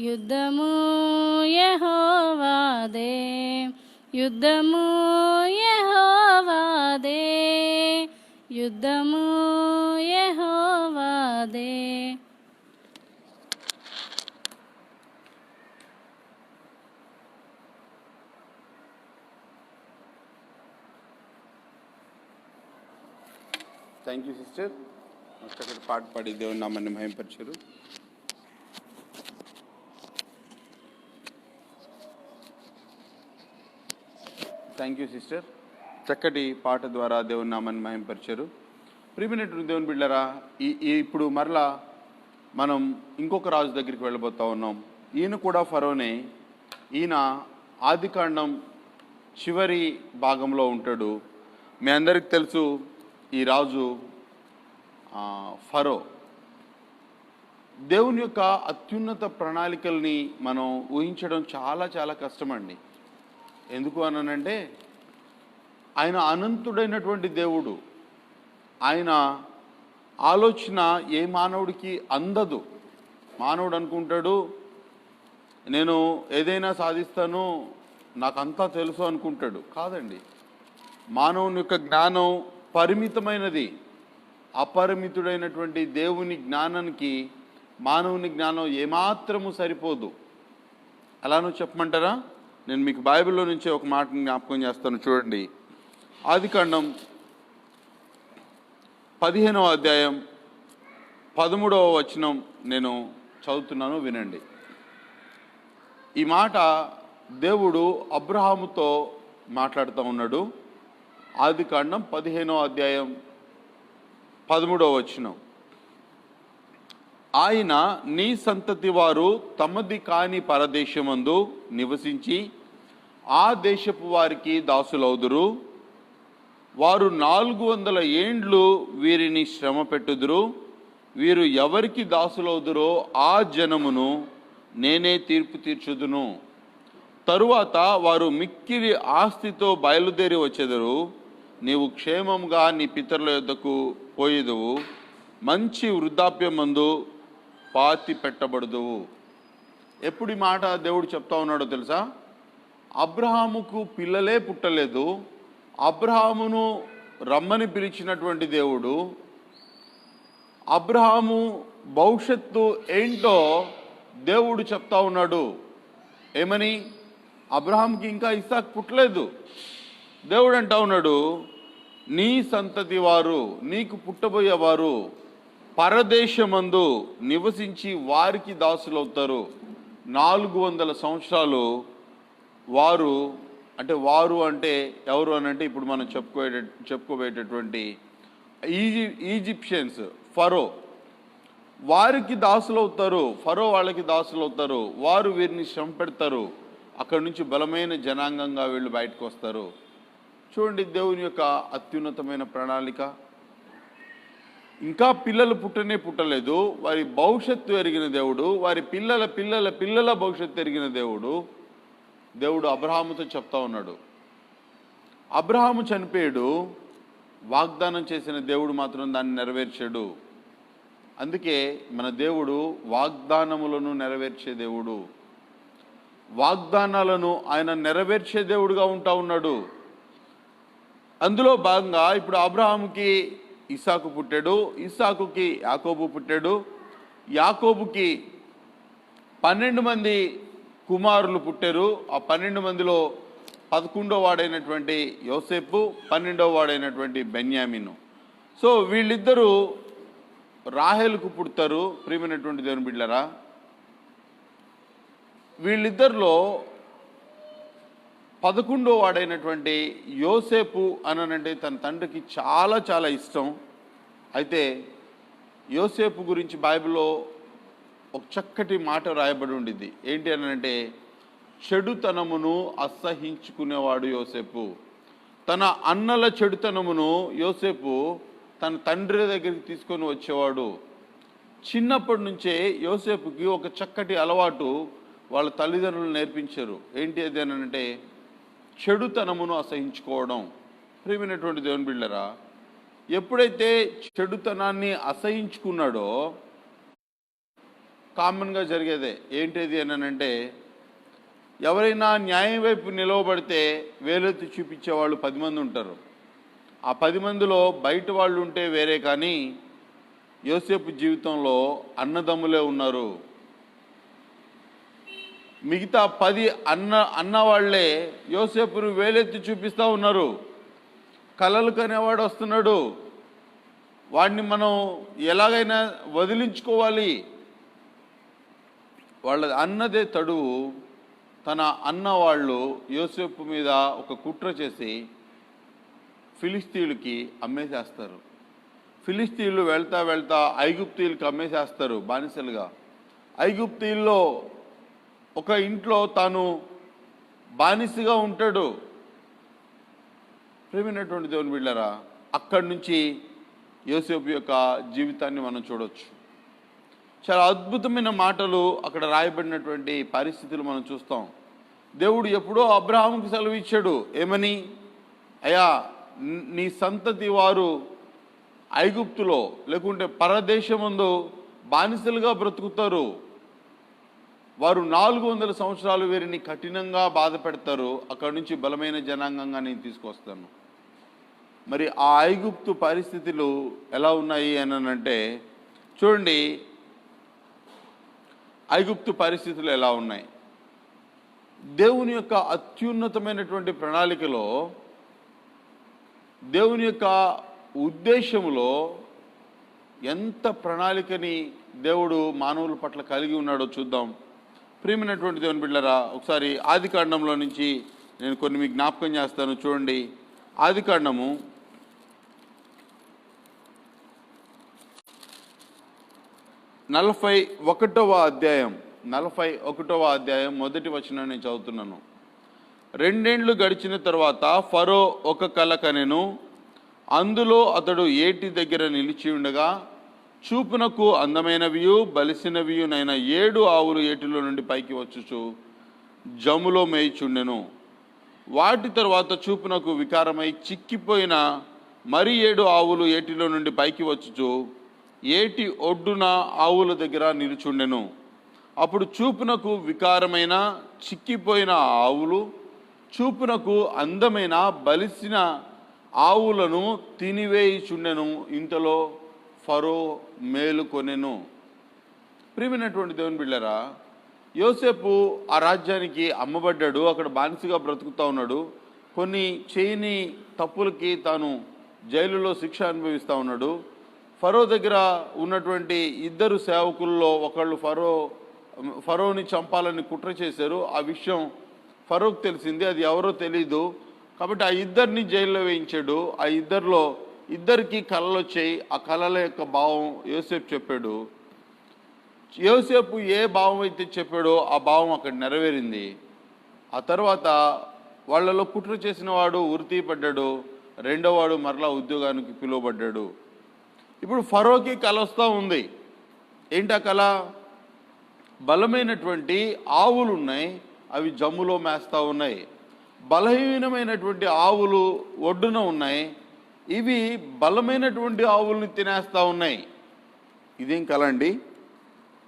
యుద్ధము యెహోవాదే, యుద్ధము యెహోవాదే, యుద్ధము యెహోవాదే. Thank you sister. చక్కటి పాట పాడి దేవుని నామాన్ని మహింపరిచారు. Thank you sister. చక్కటి పాట ద్వారా దేవుని నామాన్ని మహింపరిచారు. ప్రియమైనటువంటి దేవుని బిడ్డలారా, ఇప్పుడు మరలా మనం ఇంకొక రాజు దగ్గరికి వెళ్ళబోతా ఉన్నాం. ఈయన కూడా ఫరోనే. ఈయన ఆదికాండం చివరి భాగంలో ఉంటాడు. మీ అందరికి తెలుసు ఈ రాజు ఫరో. దేవుని యొక్క అత్యున్నత ప్రణాళికల్ని మనం ఊహించడం చాలా చాలా కష్టమండి. ఎందుకు అనంటే ఆయన అనంతుడైనటువంటి దేవుడు. ఆయన ఆలోచన ఏ మానవుడికి అందదు. మానవుడు అనుకుంటాడు నేను ఏదైనా సాధిస్తాను, నాకంతా తెలుసు అనుకుంటాడు. కాదండి, మానవుని యొక్క జ్ఞానం పరిమితమైనది. అపరిమితుడైనటువంటి దేవుని జ్ఞానానికి మానవుని జ్ఞానం ఏమాత్రము సరిపోదు. అలానూ చెప్పమంటారా? నేను మీకు బైబిల్లో నుంచి ఒక మాటను జ్ఞాపకం చేస్తాను. చూడండి, ఆదికాండం 15వ అధ్యాయం 13వ వచనం నేను చదువుతున్నాను, వినండి. ఈ మాట దేవుడు అబ్రహాముతో మాట్లాడుతూ ఉన్నాడు. ఆదికాండం 15వ అధ్యాయం 13వ వచనం. ఆయన నీ సంతతి వారు తమది కాని పరదేశమందు నివసించి ఆ దేశపు వారికి దాసులవుదురు. వారు 400 ఏండ్లు వీరిని శ్రమ పెట్టుదురు. వీరు ఎవరికి దాసులవుదురో ఆ జనమును నేనే తీర్పు తీర్చుదును. తరువాత వారు మిక్కిలి ఆస్తితో బయలుదేరి వచ్చెదరు. నీవు క్షేమంగా నీ పితరుల యొద్దకు పోయేదువు. మంచి వృద్ధాప్యమందు పాతి పెట్టబడదువు. ఎప్పుడు ఈ మాట దేవుడు చెప్తా ఉన్నాడో తెలుసా? అబ్రహాముకు పిల్లలే పుట్టలేదు. అబ్రహామును రమ్మని పిలిచినటువంటి దేవుడు అబ్రహాము భవిష్యత్తు ఏంటో దేవుడు చెప్తా ఉన్నాడు. ఏమని? అబ్రహాంకి ఇంకా ఇస్సాకు పుట్టలేదు. దేవుడు అంటా ఉన్నాడు, నీ సంతతి వారు, నీకు పుట్టబోయేవారు పరదేశమందు నివసించి వారికి దాసులవుతారు. 400 సంవత్సరాలు వారు అంటే ఎవరు అనంటే ఇప్పుడు మనం చెప్పుకోబోయేటటువంటి ఈజిప్షియన్స్, ఫరో వారికి దాసులవుతారు. ఫరో వాళ్ళకి దాసులవుతారు. వారు వీరిని శ్రమ పెడతారు. అక్కడి నుంచి బలమైన జనాంగంగా వీళ్ళు బయటకు వస్తారు. చూడండి దేవుని యొక్క అత్యున్నతమైన ప్రణాళిక. ఇంకా పిల్లలు పుట్టలేదు. వారి భవిష్యత్తు ఎరిగిన దేవుడు, వారి పిల్లల పిల్లల పిల్లల భవిష్యత్తు ఎరిగిన దేవుడు అబ్రహాముతో చెప్తా ఉన్నాడు. అబ్రహాము చనిపోయాడు, వాగ్దానం చేసిన దేవుడు మాత్రం దాన్ని నెరవేర్చాడు. అందుకే మన దేవుడు వాగ్దానములను నెరవేర్చే దేవుడు. వాగ్దానాలను ఆయన నెరవేర్చే దేవుడుగా ఉంటా ఉన్నాడు. అందులో భాగంగా ఇప్పుడు అబ్రహాముకి ఇస్సాకు పుట్టాడు, ఇస్సాకుకి యాకోబు పుట్టాడు, యాకోబుకి 12 మంది కుమారులు పుట్టారు. ఆ 12 మందిలో 11వ వాడైనటువంటి యోసేపు, 12వ వాడైనటువంటి బెన్యామీను. సో వీళ్ళిద్దరూ రాహేలుకు పుడతారు. ప్రియమైనటువంటి దేవుని బిడ్డలారా, వీళ్ళిద్దరిలో 11వ వాడైనటువంటి యోసేపు అనంటే తన తండ్రికి చాలా చాలా ఇష్టం. అయితే యోసేపు గురించి బైబిల్లో ఒక చక్కటి మాట రాయబడి ఉండిద్ది. ఏంటి అనంటే, చెడుతనమును అసహించుకునేవాడు యోసేపు. తన అన్నల చెడుతనమును యోసేపు తన తండ్రి దగ్గరికి తీసుకొని వచ్చేవాడు. చిన్నప్పటి నుంచే యోసేపుకి ఒక చక్కటి అలవాటు వాళ్ళ తల్లిదండ్రులు నేర్పించారు. ఏంటి అది అనంటే, చెడుతనమును అసహించుకోవడం. ప్రియమైనటువంటి దేవుని బిడ్డలారా, ఎప్పుడైతే చెడుతనాన్ని అసహించుకున్నాడో కామన్గా జరిగేదే. ఏంటిది అనంటే, ఎవరైనా న్యాయం వైపు నిలవబడితే వేలెత్తి చూపించే వాళ్ళు 10 మంది ఉంటారు. ఆ 10 మందిలో బయట వాళ్ళు ఉంటే వేరే, కానీ యోసేపు జీవితంలో అన్నదమ్ములే ఉన్నారు. మిగతా 10 అన్నవాళ్లే యోసేపును వేలెత్తి చూపిస్తూ ఉన్నారు. కలలు కనేవాడు వస్తున్నాడు, వాడిని మనం ఎలాగైనా వదిలించుకోవాలి. వాళ్ళ అన్నదే తడువు. తన అన్నవాళ్ళు యోసేపు మీద ఒక కుట్ర చేసి ఫిలిస్తీయులకి అమ్మేసేస్తారు. ఫిలిస్తీయులు వెళ్తా వెళ్తా ఐగుప్తీయులకి అమ్మేసేస్తారు బానిసలుగా. ఐగుప్తీయుల్లో ఒక ఇంట్లో తాను బానిసగా ఉంటాడు. ప్రేమైనటువంటి దేవుని బిడ్డలారా, అక్కడి నుంచి యోసేపు యొక్క జీవితాన్ని మనం చూడవచ్చు. చాలా అద్భుతమైన మాటలు అక్కడ రాయబడినటువంటి పరిస్థితులు మనం చూస్తాం. దేవుడు ఎప్పుడో అబ్రహాముకు సెలవు ఇచ్చాడు. ఏమని? అయ్యా, నీ సంతతి వారు ఐగుప్తులో లేకుంటే పరదేశమందు బానిసలుగా బ్రతుకుతారు. వారు 400 సంవత్సరాలు వీరిని కఠినంగా బాధ పెడతారు. అక్కడి నుంచి బలమైన జనాంగంగా నేను తీసుకొస్తాను. మరి ఆ ఐగుప్తు పరిస్థితులు ఎలా ఉన్నాయి అనంటే చూడండి, ఐగుప్తు పరిస్థితులు ఎలా ఉన్నాయి. దేవుని యొక్క అత్యున్నతమైనటువంటి ప్రణాళికలో, దేవుని యొక్క ఉద్దేశములో ఎంత ప్రణాళికని దేవుడు మానవుల పట్ల కలిగి ఉన్నాడో చూద్దాం. ప్రియమైనటువంటి దేవుని బిడ్డలారా, ఒకసారి ఆదికాండంలో నుంచి నేను కొన్ని మీకు జ్ఞాపకం చేస్తాను. చూడండి, ఆదికాండము 41వ అధ్యాయం మొదటి వచనం నేను చదువుతున్నాను. 2 ఏండ్లు గడిచిన తర్వాత ఫరో ఒక కల కనెను. అందులో అతడు ఏటి దగ్గర నిలిచి ఉండగా చూపునకు అందమైనవియు బలిసినవియునైన 7 ఆవులు ఏటిలో నుండి పైకి వచ్చుచు జములో మేయిచుండెను. వాటి తర్వాత చూపునకు వికారమై చిక్కిపోయిన మరి 7 ఆవులు ఏటిలో నుండి పైకి వచ్చుచు ఏటి ఒడ్డున ఆవుల దగ్గర నిలుచుండెను. అప్పుడు చూపునకు వికారమైన చిక్కిపోయిన ఆవులు చూపునకు అందమైన బలిసిన ఆవులను తినివేయిచుండెను. ఇంతలో ఫరో మేలుకొనెను. ప్రియమైనటువంటి దేవుని బిడ్డలారా, యోసేపు ఆ రాజ్యానికి అమ్మబడ్డాడు. అక్కడ బానిసగా బ్రతుకుతూ ఉన్నాడు. కొన్ని చేయని తప్పులకి తాను జైలులో శిక్ష అనుభవిస్తూ ఉన్నాడు. ఫరో దగ్గర ఉన్నటువంటి 2 సేవకుల్లో ఒకళ్ళు ఫరోని చంపాలని కుట్ర చేశారు. ఆ విషయం ఫరోకు తెలిసింది, అది ఎవరో తెలీదు. కాబట్టి ఆ 2 జైల్లో వేయించాడు. ఆ 2కి కళలు వచ్చాయి. ఆ కళల యొక్క భావం యోసేపు చెప్పాడు. యోసేపు ఏ భావం అయితే చెప్పాడో ఆ భావం అక్కడ నెరవేరింది. ఆ తర్వాత వాళ్ళలో కుట్ర చేసిన వాడు ఉరితీయబడ్డాడు. 2వ వాడు మరలా ఉద్యోగానికి పిలువబడ్డాడు. ఇప్పుడు ఫరోకి కళ వస్తూ ఉంది. ఏంటి ఆ కళ? బలమైనటువంటి ఆవులు ఉన్నాయి, అవి జమ్ములో మేస్తూ ఉన్నాయి. బలహీనమైనటువంటి ఆవులు ఒడ్డున ఉన్నాయి, ఇవి బలమైనటువంటి ఆవుల్ని తినేస్తూ ఉన్నాయి. ఇదేం కళ అండి?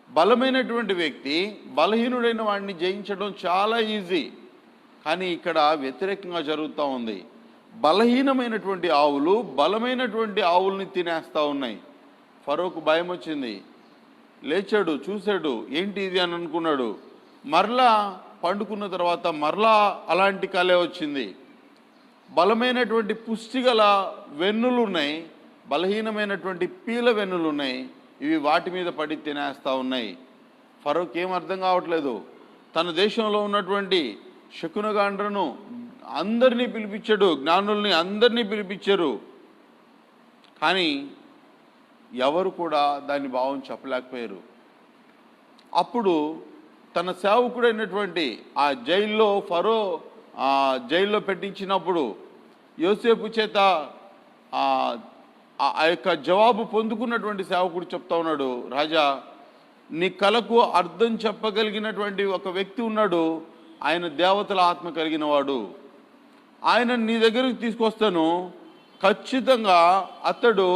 బలమైనటువంటి వ్యక్తి బలహీనుడైన వాడిని జయించడం చాలా ఈజీ, కానీ ఇక్కడ వ్యతిరేకంగా జరుగుతూ ఉంది. బలహీనమైనటువంటి ఆవులు బలమైనటువంటి ఆవుల్ని తినేస్తూ ఉన్నాయి. ఫరోకు భయం వచ్చింది. లేచాడు, చూశాడు, ఏంటి ఇది అని అనుకున్నాడు. మరలా పండుకున్న తర్వాత మరలా అలాంటి కళే వచ్చింది. బలమైనటువంటి పుష్టిగల వెన్నులు ఉన్నాయి, బలహీనమైనటువంటి పీల వెన్నులు ఉన్నాయి, ఇవి వాటి మీద పడి తినేస్తూ ఉన్నాయి. ఫరోకి ఏం అర్థం కావట్లేదు. తన దేశంలో ఉన్నటువంటి శకునగాండ్రను అందరినీ పిలిపించాడు, జ్ఞానుల్ని అందరినీ పిలిపించారు. కానీ ఎవరు కూడా దాని భావం చెప్పలేకపోయారు. అప్పుడు తన సేవకుడైనటువంటి ఆ ఫరో జైల్లో పెట్టించినప్పుడు యోసేపు చేత ఆ యొక్క జవాబు పొందుకున్నటువంటి సేవకుడు చెప్తా ఉన్నాడు, రాజా, నీ కలకు అర్థం చెప్పగలిగినటువంటి ఒక వ్యక్తి ఉన్నాడు, ఆయన దేవతల ఆత్మ కలిగిన వాడు. ఆయన నీ దగ్గరికి తీసుకొస్తాను, ఖచ్చితంగా అతడు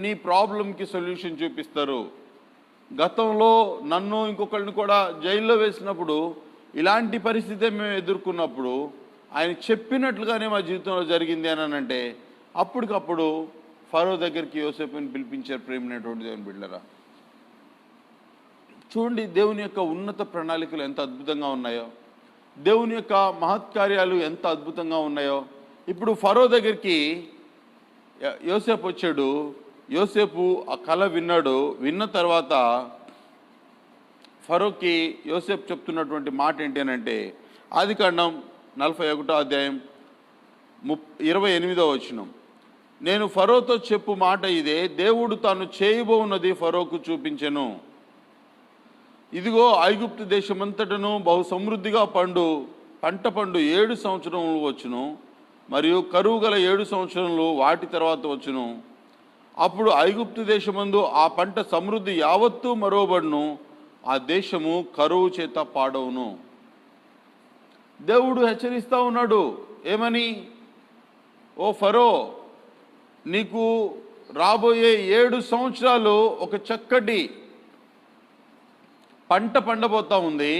నీ ప్రాబ్లంకి సొల్యూషన్ చూపిస్తారు. గతంలో నన్ను ఇంకొకరిని కూడా జైల్లో వేసినప్పుడు ఇలాంటి పరిస్థితి మేము ఎదుర్కొన్నప్పుడు ఆయన చెప్పినట్లుగానే మా జీవితంలో జరిగింది అని అంటే అప్పటికప్పుడు ఫరో దగ్గరికి యోసేపుని పిలిపించారు. ప్రేమైనటువంటి దేవుని బిడ్డలారా, చూడండి దేవుని యొక్క ఉన్నత ప్రణాళికలు ఎంత అద్భుతంగా ఉన్నాయో, దేవుని యొక్క మహత్కార్యాలు ఎంత అద్భుతంగా ఉన్నాయో. ఇప్పుడు ఫరో దగ్గరికి యోసేపు వచ్చాడు. యోసేపు ఆ కళ విన్నాడు. విన్న తర్వాత ఫరోకి యోసేపు చెప్తున్నటువంటి మాట ఏంటంటే, ఆదికాండం 41వ అధ్యాయం 28వ వచనం, నేను ఫరోతో చెప్పు మాట ఇదే, దేవుడు తాను చేయబోన్నది ఫరోకు చూపించెను. ఇదిగో ఐగుప్తు దేశమంతటను బహు సమృద్ధిగా పంట పండు 7 సంవత్సరములు వచ్చును, మరియు కరువు గల 7 సంవత్సరములు వాటి తర్వాత వచ్చును. అప్పుడు ఐగుప్తు దేశమందు ఆ పంట సమృద్ధి యావత్తూ మరోబడును, ఆ దేశము కరువు చేత పాడవును. దేవుడు హెచ్చరిస్తూ ఉన్నాడు. ఏమని? ఓ ఫరో, నీకు రాబోయే 7 సంవత్సరాలు ఒక చక్కటి పంట పండబోతా ఉంది.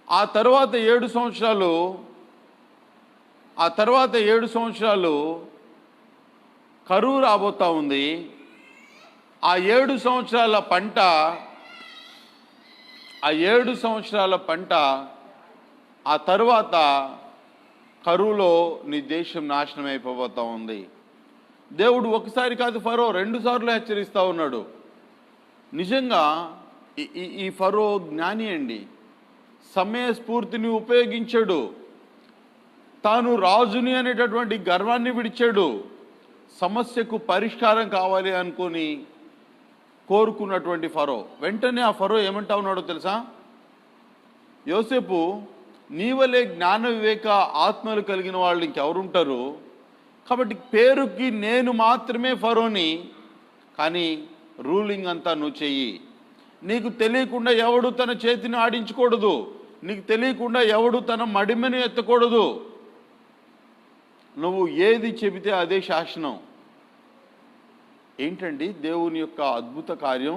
ఆ తర్వాత 7 సంవత్సరాలు కరువు రాబోతా ఉంది. ఆ 7 సంవత్సరాల పంట ఆ తర్వాత కరువులో నీ దేశం నాశనం అయిపోబోతా ఉంది. దేవుడు ఒకసారి కాదు ఫరో 2 సార్లు హెచ్చరిస్తూ ఉన్నాడు. నిజంగా ఈ ఫరో జ్ఞాని అండి. సమయస్ఫూర్తిని ఉపయోగించాడు. తాను రాజుని అనేటటువంటి గర్వాన్ని విడిచాడు. సమస్యకు పరిష్కారం కావాలి అనుకొని కోరుకున్నటువంటి ఫరో. వెంటనే ఆ ఫరో ఏమంటా ఉన్నాడో తెలుసా? యోసేపు, నీ వలే జ్ఞాన వివేక ఆత్మలు కలిగిన వాళ్ళు ఇంకెవరుంటారు? కాబట్టి పేరుకి నేను మాత్రమే ఫరోని, కానీ రూలింగ్ అంతా నువ్వు చెయ్యి. నీకు తెలియకుండా ఎవడు తన చేతిని ఆడించకూడదు. నీకు తెలియకుండా ఎవడు తన మడిమెను ఎత్తకూడదు. నువ్వు ఏది చెబితే అదే శాసనం. ఏంటండి దేవుని యొక్క అద్భుత కార్యం?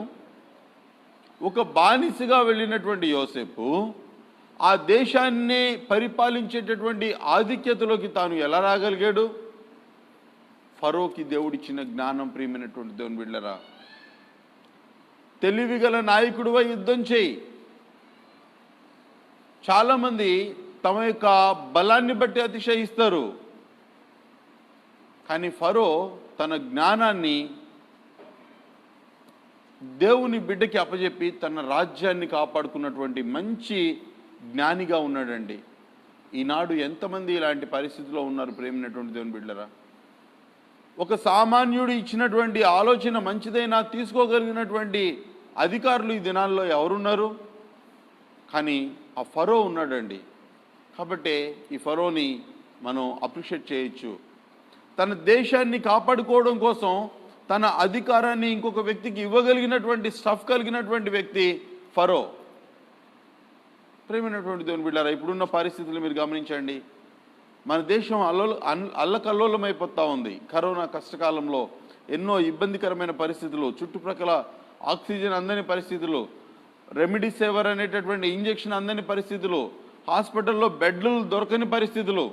ఒక బానిసగా వెళ్ళినటువంటి యోసేపు ఆ దేశాన్ని పరిపాలించేటటువంటి ఆధిక్యతలోకి తాను ఎలా రాగలిగాడు? ఫరోకి దేవుడిచ్చిన జ్ఞానం. ప్రియమైనటువంటి దేవుని బిడ్డలారా, తెలివిగల నాయకుడివై యుద్ధం చేయి. చాలామంది తమ యొక్క బలాన్ని బట్టి అతిశయిస్తారు. కానీ ఫరో తన జ్ఞానాన్ని దేవుని బిడ్డకి అప్పచెప్పి తన రాజ్యాన్ని కాపాడుకున్నటువంటి మంచి జ్ఞానిగా ఉన్నాడండి. ఈనాడు ఎంతమంది ఇలాంటి పరిస్థితిలో ఉన్నారు? ప్రేమైనటువంటి దేవుని బిడ్డలారా, ఒక సామాన్యుడు ఇచ్చినటువంటి ఆలోచన మంచిదైనా తీసుకోగలిగినటువంటి అధికారులు ఈ దినాల్లో ఎవరున్నారు? కానీ ఆ ఫరో ఉన్నాడండి. కాబట్టి ఈ ఫరోని మనం అప్రిషియేట్ చేయొచ్చు. తన దేశాన్ని కాపాడుకోవడం కోసం తన అధికారాన్ని ఇంకొక వ్యక్తికి ఇవ్వగలిగినటువంటి స్టఫ్ కలిగినటువంటి వ్యక్తి ఫరో. ప్రేమైనటువంటి దేవుని బిడ్డలారా, ఇప్పుడున్న పరిస్థితులు మీరు గమనించండి. మన దేశం అల్లకల్లోలమైపోతూ ఉంది. కరోనా కష్టకాలంలో ఎన్నో ఇబ్బందికరమైన పరిస్థితులు, చుట్టుప్రక్కల ఆక్సిజన్ అందని పరిస్థితులు, రెమిడిసివిర్ అనేటటువంటి ఇంజెక్షన్ అందని పరిస్థితులు, హాస్పిటల్లో బెడ్లు దొరకని పరిస్థితులు.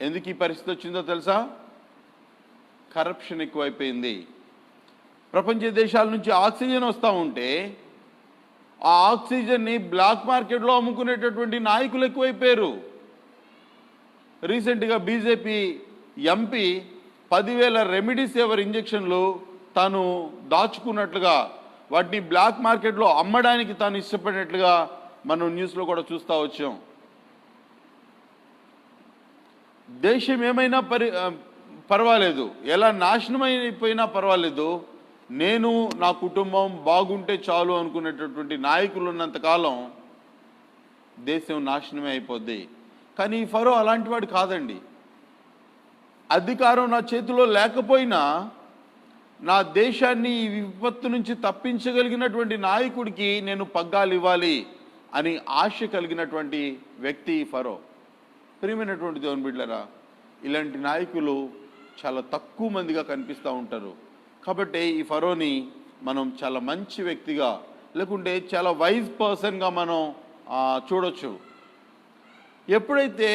ఎందుకు ఈ పరిస్థితి వచ్చిందో తెలుసా? కరప్షన్ ఎక్కువైపోయింది. ప్రపంచ దేశాల నుంచి ఆక్సిజన్ వస్తూ ఉంటే ఆ ఆక్సిజన్ని బ్లాక్ మార్కెట్లో అమ్ముకునేటటువంటి నాయకులు ఎక్కువైపోయారు. రీసెంట్గా బీజేపీ ఎంపీ 10,000 రెమిడిసివిర్ ఇంజెక్షన్లు తాను దాచుకున్నట్లుగా, వాటిని బ్లాక్ మార్కెట్లో అమ్మడానికి తాను ఇష్టపడినట్లుగా మనం న్యూస్లో కూడా చూస్తూ వచ్చాం. దేశం ఏమైనా పర్వాలేదు, ఎలా నాశనమైపోయినా పర్వాలేదు, నేను నా కుటుంబం బాగుంటే చాలు అనుకునేటటువంటి నాయకులు ఉన్నంతకాలం దేశం నాశనమే అయిపోద్ది. కానీ ఈ ఫరో అలాంటి వాడు కాదండి. అధికారం నా చేతిలో లేకపోయినా నా దేశాన్ని ఈ విపత్తు నుంచి తప్పించగలిగినటువంటి నాయకుడికి నేను పగ్గాలు ఇవ్వాలి అని ఆశ కలిగినటువంటి వ్యక్తి ఫరో. ప్రియమైనటువంటి దేవుని బిడ్డలారా, ఇలాంటి నాయకులు చాలా తక్కువ మందిగా కనిపిస్తూ ఉంటారు. కాబట్టి ఈ ఫరోని మనం చాలా మంచి వ్యక్తిగా, లేకుంటే చాలా వైజ్ పర్సన్గా మనం చూడొచ్చు. ఎప్పుడైతే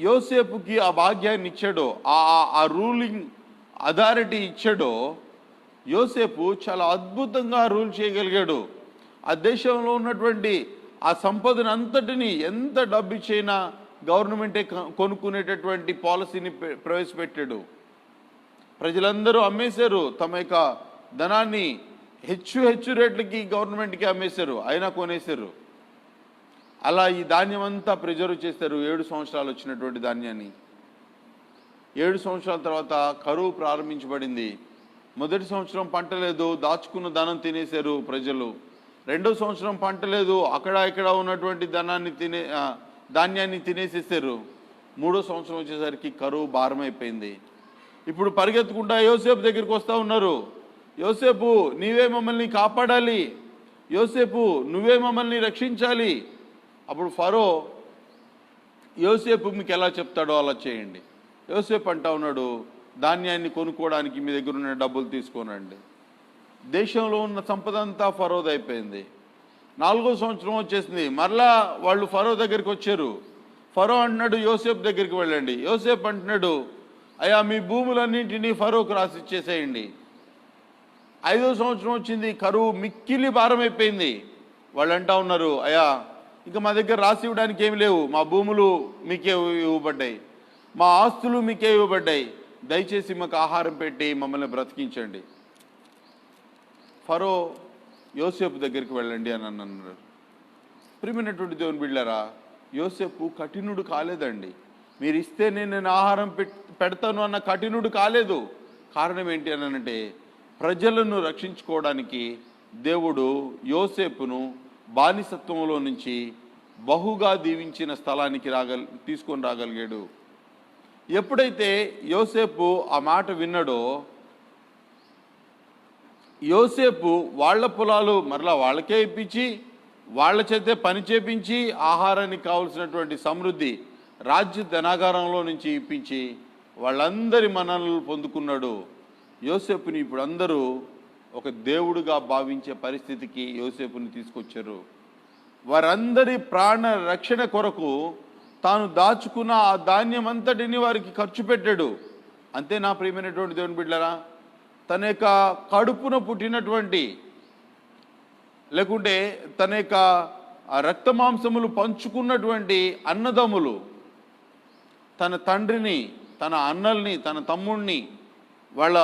యోసేపుకి ఆ భాగ్యాన్ని ఇచ్చాడో, ఆ రూలింగ్ అథారిటీ ఇచ్చాడో యోసేపు చాలా అద్భుతంగా రూల్ చేయగలిగాడు. ఆ దేశంలో ఉన్నటువంటి ఆ సంపదను అంతటిని ఎంత డబ్బు ఇచ్చైనా గవర్నమెంటే కొనుక్కునేటటువంటి పాలసీని ప్రవేశపెట్టాడు. ప్రజలందరూ అమ్మేశారు, తమ యొక్క ధనాన్ని హెచ్చు రేట్లకి గవర్నమెంట్కి అమ్మేశారు, అయినా కొనేశారు. అలా ఈ ధాన్యం అంతా ప్రిజర్వ్ చేశారు. 7 సంవత్సరాలు వచ్చినటువంటి ధాన్యాన్ని 7 సంవత్సరాల తర్వాత కరువు ప్రారంభించబడింది. మొదటి సంవత్సరం పంట లేదు, దాచుకున్న ధనం తినేశారు ప్రజలు. రెండో సంవత్సరం పంట లేదు, అక్కడ ఇక్కడ ఉన్నటువంటి ధాన్యాన్ని తినేసేసారు. మూడో సంవత్సరం వచ్చేసరికి కరువు భారమైపోయింది. ఇప్పుడు పరిగెత్తుకుంటా యోసేపు దగ్గరికి వస్తూ ఉన్నారు. యోసేపు, నీవే మమ్మల్ని కాపాడాలి, యోసేపు నువ్వే మమ్మల్ని రక్షించాలి. అప్పుడు ఫరో యోసేపు మీకు ఎలా చెప్తాడో అలా చేయండి. యోసేపు అంటా ఉన్నాడు, ధాన్యాన్ని కొనుక్కోవడానికి మీ దగ్గర ఉన్న డబ్బులు తీసుకోనండి. దేశంలో ఉన్న సంపద అంతా ఫరోది అయిపోయింది. 4వ సంవత్సరం వచ్చేసింది, మరలా వాళ్ళు ఫరో దగ్గరికి వచ్చారు. ఫరో అంటున్నాడు, యోసేపు దగ్గరికి వెళ్ళండి. యోసేపు అంటున్నాడు, అయ్యా మీ భూములన్నింటినీ ఫరోకు రాసి ఇచ్చేసేయండి. 5వ సంవత్సరం వచ్చింది, కరువు మిక్కిలి భారం అయిపోయింది. వాళ్ళు అంటా ఉన్నారు, అయ్యా ఇంకా మా దగ్గర రాసి ఇవ్వడానికి ఏమి లేవు, మా భూములు మీకే ఇవ్వబడ్డాయి, మా ఆస్తులు మీకే ఇవ్వబడ్డాయి, దయచేసి మాకు ఆహారం పెట్టి మమ్మల్ని బ్రతికించండి. ఫరో యోసేపు దగ్గరికి వెళ్ళండి అని అన్నారు. ప్రియమైనటువంటి దేవుని బిడ్డలారా, యోసేపు కఠినుడు కాలేదండి. మీరు ఇస్తేనే నేను ఆహారం పెడతాను అన్న కఠినుడు కాలేదు. కారణం ఏంటి అని అంటే, ప్రజలను రక్షించుకోవడానికి దేవుడు యోసేపును బానిసత్వంలో నుంచి బహుగా దీవించిన స్థలానికి తీసుకొని రాగలిగాడు. ఎప్పుడైతే యోసేపు ఆ మాట విన్నాడో, యోసేపు వాళ్ళ పొలాలు మరలా వాళ్ళకే ఇప్పించి, వాళ్ళ చేతే పని చేపించి, ఆహారానికి కావలసినటువంటి సమృద్ధి రాజ్య ధనాగారంలో నుంచి ఇప్పించి వాళ్ళందరి మన్ననలు పొందుకున్నాడు. యోసేపుని ఇప్పుడు అందరూ ఒక దేవుడుగా భావించే పరిస్థితికి యోసేపుని తీసుకొచ్చారు. వారందరి ప్రాణ రక్షణ కొరకు తాను దాచుకున్న ఆ ధాన్యం అంతటిని వారికి ఖర్చు పెట్టాడు. అంతే నా ప్రియమైనటువంటి దేవుని బిడ్డలారా, తన యొక్క కడుపున పుట్టినటువంటి లేకుంటే తన యొక్క రక్త మాంసములు పంచుకున్నటువంటి అన్నదమ్ములు, తన తండ్రిని, తన అన్నల్ని, తన తమ్ముడిని, వాళ్ళ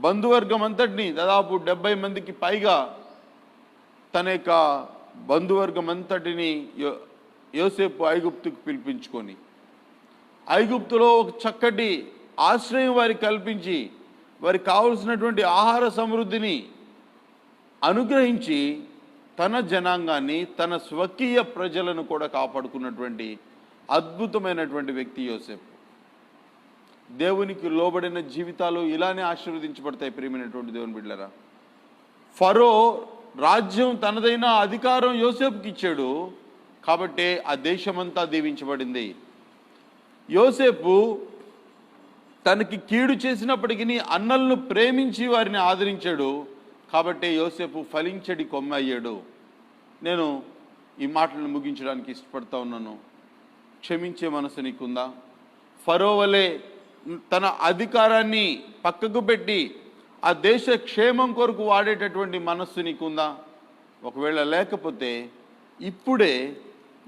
బంధువర్గం అంతటిని, దాదాపు 70 మందికి పైగా తన యొక్క బంధువర్గం అంతటిని యోసేపు ఐగుప్తుకు పిలిపించుకొని, ఐగుప్తులో ఒక చక్కటి ఆశ్రయం వారికి కల్పించి, వారికి కావలసినటువంటి ఆహార సమృద్ధిని అనుగ్రహించి, తన జనాంగాన్ని, తన స్వకీయ ప్రజలను కూడా కాపాడుకున్నటువంటి అద్భుతమైనటువంటి వ్యక్తి యోసేపు. దేవునికి లోబడిన జీవితాలు ఇలానే ఆశీర్వదించబడతాయి. ప్రియమైనటువంటి దేవుని బిడ్డలారా, ఫరో రాజ్యం తనదైన అధికారం యోసేపుకి ఇచ్చాడు కాబట్టి ఆ దేశమంతా దీవించబడింది. యోసేపు తనకి కీడు చేసినప్పటికీ అన్నలను ప్రేమించి వారిని ఆదరించాడు కాబట్టి యోసేపు ఫలించడి కొమ్మ అయ్యాడు. నేను ఈ మాటలను ముగించడానికి ఇష్టపడతా ఉన్నాను. క్షమించే మనసు నీకుందా? ఫరో వలె తన అధికారాన్ని పక్కకు పెట్టి ఆ దేశ క్షేమం కొరకు వాడేటటువంటి మనస్సు నీకుందా? ఒకవేళ లేకపోతే ఇప్పుడే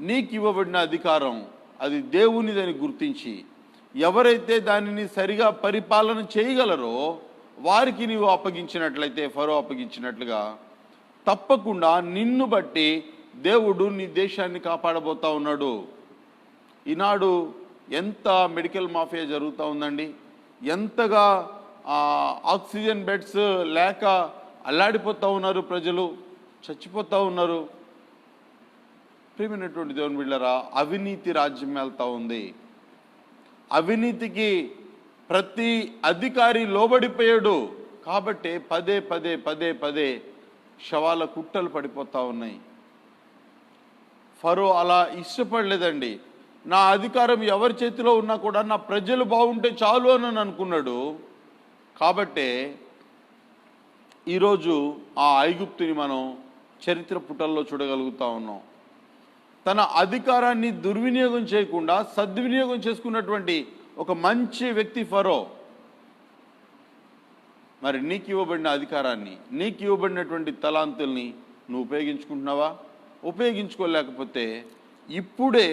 నీకు ఇవ్వబడిన అధికారం అది దేవునిదని గుర్తించి, ఎవరైతే దానిని సరిగా పరిపాలన చేయగలరో వారికి నీవు అప్పగించినట్లయితే, ఫరో అప్పగించినట్లుగా, తప్పకుండా నిన్ను బట్టి దేవుడు నీ దేశాన్ని కాపాడబోతా ఉన్నాడు. ఈనాడు ఎంత మెడికల్ మాఫియా జరుగుతూ ఉందండి, ఎంతగా ఆక్సిజన్ బెడ్స్ లేక అల్లాడిపోతూ ఉన్నారు, ప్రజలు చచ్చిపోతూ ఉన్నారు. ప్రియమైనటువంటి దేవుని బిడ్డలారా, అవినీతి రాజ్యం వెళ్తూ ఉంది. అవినీతికి ప్రతి అధికారి లోబడిపోయాడు కాబట్టి పదే పదే పదే పదే శవాల కుట్టలు పడిపోతూ ఉన్నాయి. ఫరో అలా ఇష్టపడలేదండి. నా అధికారం ఎవరి చేతిలో ఉన్నా కూడా నా ప్రజలు బాగుంటే చాలు అని అనుకున్నాడు. కాబట్టే ఈరోజు ఆ ఐగుప్తుని మనం చరిత్ర పుటల్లో చూడగలుగుతా ఉన్నాం. తన అధికారాన్ని దుర్వినియోగం చేయకుండా సద్వినియోగం చేసుకున్నటువంటి ఒక మంచి వ్యక్తి ఫరో. మరి నీకు ఇవ్వబడిన అధికారాన్ని, నీకు ఇవ్వబడినటువంటి తలాంతుల్ని నువ్వు ఉపయోగించుకుంటున్నావా? ఉపయోగించుకోలేకపోతే ఇప్పుడే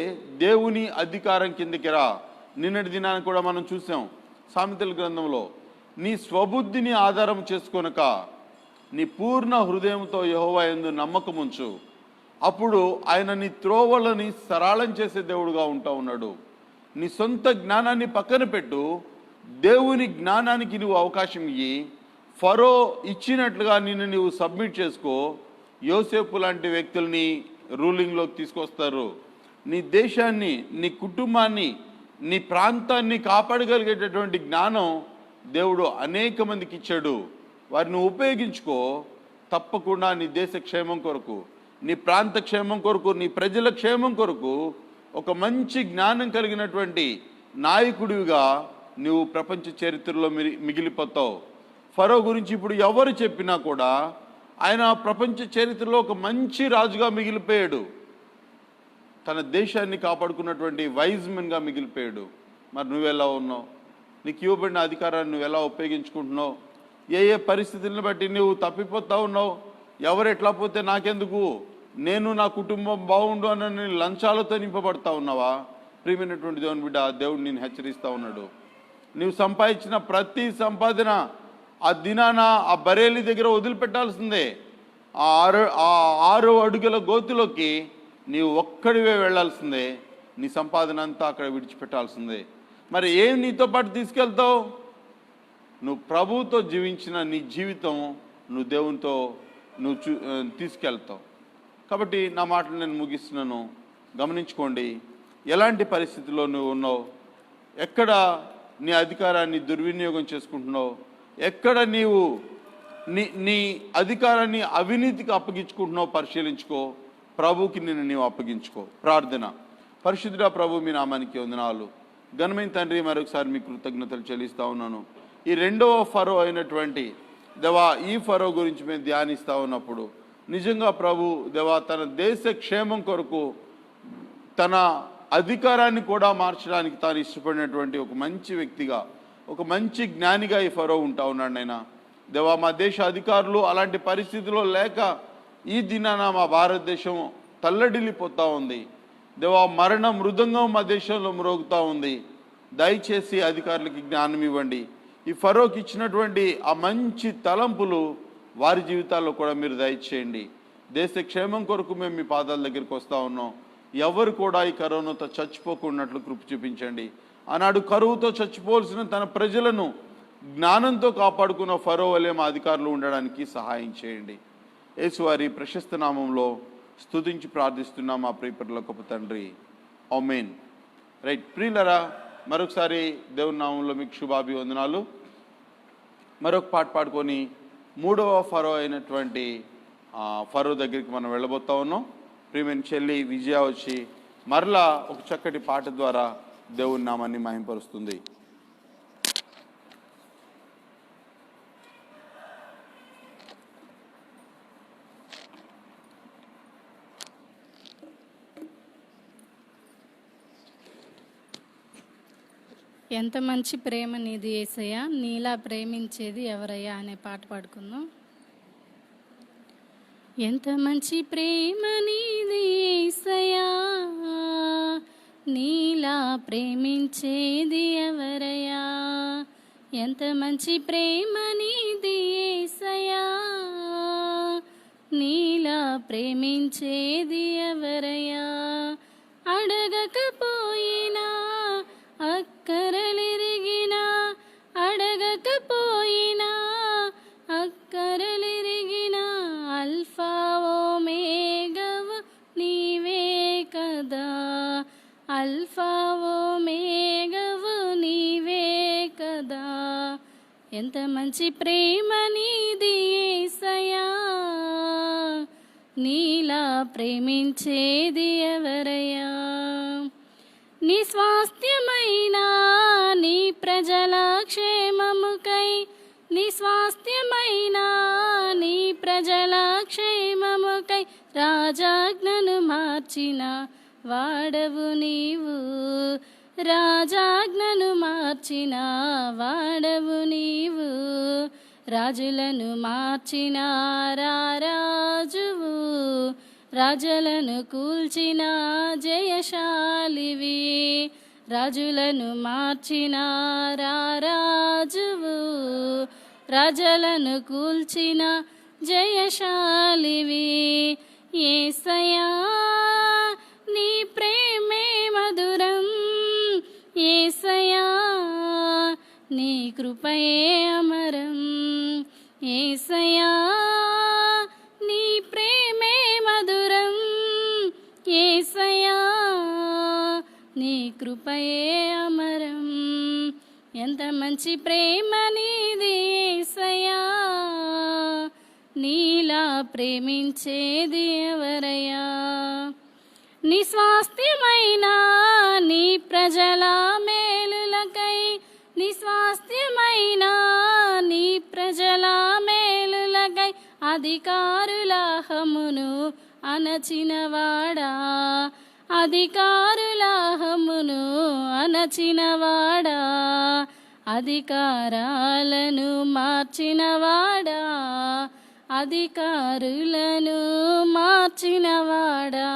దేవుని అధికారం కిందకి రా. నిన్నటి దినాన్ని కూడా మనం చూసాం సామెతల గ్రంథంలో, నీ స్వబుద్ధిని ఆధారం చేసుకొనక నీ పూర్ణ హృదయంతో యెహోవా యందు నమ్మకం ఉంచు, అప్పుడు ఆయన నీ త్రోవలని సరళం చేసే దేవుడుగా ఉంటా ఉన్నాడు. నీ సొంత జ్ఞానాన్ని పక్కన పెట్టు, దేవుని జ్ఞానానికి నువ్వు అవకాశం ఇయ్యి. ఫరో ఇచ్చినట్లుగా నిన్ను నువ్వు సబ్మిట్ చేసుకో. యోసేపు లాంటి వ్యక్తుల్ని రూలింగ్లోకి తీసుకొస్తారు. నీ దేశాన్ని, నీ కుటుంబాన్ని, నీ ప్రాంతాన్ని కాపాడగలిగేటటువంటి జ్ఞానం దేవుడు అనేక మందికి ఇచ్చాడు. వారిని ఉపయోగించుకో. తప్పకుండా నీ దేశ క్షేమం కొరకు, నీ ప్రాంత క్షేమం కొరకు, నీ ప్రజల క్షేమం కొరకు ఒక మంచి జ్ఞానం కలిగినటువంటి నాయకుడివిగా నువ్వు ప్రపంచ చరిత్రలో మిగిలిపోతావు. ఫరో గురించి ఇప్పుడు ఎవరు చెప్పినా కూడా ఆయన ప్రపంచ చరిత్రలో ఒక మంచి రాజుగా మిగిలిపోయాడు. తన దేశాన్ని కాపాడుకున్నటువంటి వైజ్ మెన్గా మిగిలిపోయాడు. మరి నువ్వెలా ఉన్నావు? నీకు ఇవ్వబడిన అధికారాన్ని నువ్వు ఎలా ఉపయోగించుకుంటున్నావు? ఏ ఏ పరిస్థితులను బట్టి నువ్వు తప్పిపోతా ఉన్నావు? ఎవరు ఎట్లా పోతే నాకెందుకు, నేను నా కుటుంబం బాగుండు అని లంచాలతో నింపబడతా ఉన్నావా? ప్రియమైనటువంటి దేవుని బిడ్డ, దేవుడు నేను హెచ్చరిస్తూ ఉన్నాడు. నువ్వు సంపాదించిన ప్రతి సంపాదన ఆ దినాన ఆ బరేలి దగ్గర వదిలిపెట్టాల్సిందే. ఆ 6 అడుగుల గోతులోకి నీవు ఒక్కడివే వెళ్లాల్సిందే. నీ సంపాదన అంతా అక్కడ విడిచిపెట్టాల్సిందే. మరి ఏం నీతో పాటు తీసుకెళ్తావు? నువ్వు ప్రభువుతో జీవించిన నీ జీవితం నువ్వు దేవునితో నువ్వు తీసుకెళ్తావు. కాబట్టి నా మాటలు నేను ముగిస్తున్నాను. గమనించుకోండి, ఎలాంటి పరిస్థితుల్లో నువ్వు ఉన్నావు, ఎక్కడ నీ అధికారాన్ని దుర్వినియోగం చేసుకుంటున్నావు, ఎక్కడ నీవు నీ అధికారాన్ని అవినీతికి అప్పగించుకుంటున్నావు పరిశీలించుకో. ప్రభుకి నిన్ను నీవు అప్పగించుకో. ప్రార్థన. పరిశుద్ధుడా ప్రభు, మీ నామానికి వందనాలు. ఘనమైన తండ్రి, మరొకసారి మీ కృతజ్ఞతలు చెల్లిస్తూ ఉన్నాను. ఈ 2వ ఫరో అయినటువంటి దేవా, ఈ ఫరో గురించి మేము ధ్యానిస్తూ ఉన్నప్పుడు నిజంగా ప్రభు దేవా, తన దేశ క్షేమం కొరకు తన అధికారాన్ని కూడా మార్చడానికి తాను ఇష్టపడినటువంటి ఒక మంచి వ్యక్తిగా, ఒక మంచి జ్ఞానిగా ఈ ఫరో ఉంటా ఉన్నాడు. నైనా దేవా, మా దేశ అధికారులు అలాంటి పరిస్థితిలో లేక ఈ దినాన మా భారతదేశం తల్లడిల్లిపోతూ ఉంది. దేవా, మరణ మృదంగం మా దేశంలో మ్రోగుతూ ఉంది. దయచేసి అధికారులకి జ్ఞానం ఇవ్వండి. ఈ ఫరోకి ఇచ్చినటువంటి ఆ మంచి తలంపులు వారి జీవితాల్లో కూడా మీరు దయచేయండి. దేశ క్షేమం కొరకు మేము మీ పాదాల దగ్గరికి వస్తూ ఉన్నాం. ఎవరు కూడా ఈ కరోనాతో చచ్చిపోకున్నట్లు కృప చూపించండి. ఆనాడు కరువుతో చచ్చిపోవలసిన తన ప్రజలను జ్ఞానంతో కాపాడుకున్న ఫరో వలె మా అధికారులు ఉండడానికి సహాయం చేయండి. యేసువారి ప్రశస్త నామంలో స్తుతించి ప్రార్థిస్తున్నాం మా ప్రియపరుల గొప్ప తండ్రి. ఆమేన్. రైట్ ప్రియులరా, మరొకసారి దేవుని నామంలో మీకు శుభాభివందనాలు. మరొక పాట పాడుకొని 3వ ఫరో అయినటువంటి ఫరో దగ్గరికి మనం వెళ్ళబోతా ఉన్నాం. ప్రియమైన చెల్లి విజయ వచ్చి మరలా ఒక చక్కటి పాట ద్వారా దేవుని నామాన్ని మహింపరుస్తుంది. ఎంత మంచి ప్రేమ నీది యేసయ్యా, నీలా ప్రేమించేది ఎవరయ్యా అనే పాట పాడుకుందాం. ఎంత మంచి ప్రేమ నీది యేసయ్యా, నీలా ప్రేమించేది ఎవరయ్యా. ఎంత మంచి ప్రేమ నీది యేసయ్యా, నీలా ప్రేమించేది ఎవరయ్యా. అడగకపోయినా అక్కరలిరిగినా, అడగకపోయినా అక్కరలిరిగినా, అల్ఫా ఓమేగవు నీవే కదా, అల్ఫా ఓమేగవు నీవే కదా. ఎంత మంచి ప్రేమ నీది యేసయ్యా, నీలా ప్రేమించేది ఎవరయ్యా. నీ స్వాస్థ్యమైన నీ ప్రజల క్షేమముకై, నీ స్వాస్థ్యమైన నీ ప్రజల క్షేమముకై రాజాజ్ఞను మార్చిన వాడవు నీవు, రాజాజ్ఞను మార్చిన వాడవు నీవు. రాజులను మార్చిన రారాజువు, రాజులను కూల్చిన జయశాలివి. రాజులను మార్చిన రారాజువు, రాజులను కూల్చిన జయశాలివి. యేసయ్యా నీ ప్రేమే మధురం, యేసయ్యా నీ కృపయే అమరం. యేసయ్యా నీ ప్రేమే మధురం, యేసయ్యా నీ కృపయే అమరం. ఎంత మంచి ప్రేమ నీది యేసయ్యా, నీలా ప్రేమించేది ఎవరయ్యా. నీ స్వాస్థ్యమైన నీ ప్రజల మేలులకై, నీ స్వాస్థ్యమైన నీ ప్రజల మేలులకై అధికారుల హమును అణచినవాడా, అధికారుల హమును అణచినవాడా, అధికారాలను మార్చినవాడా, అధికారులను మార్చినవాడా,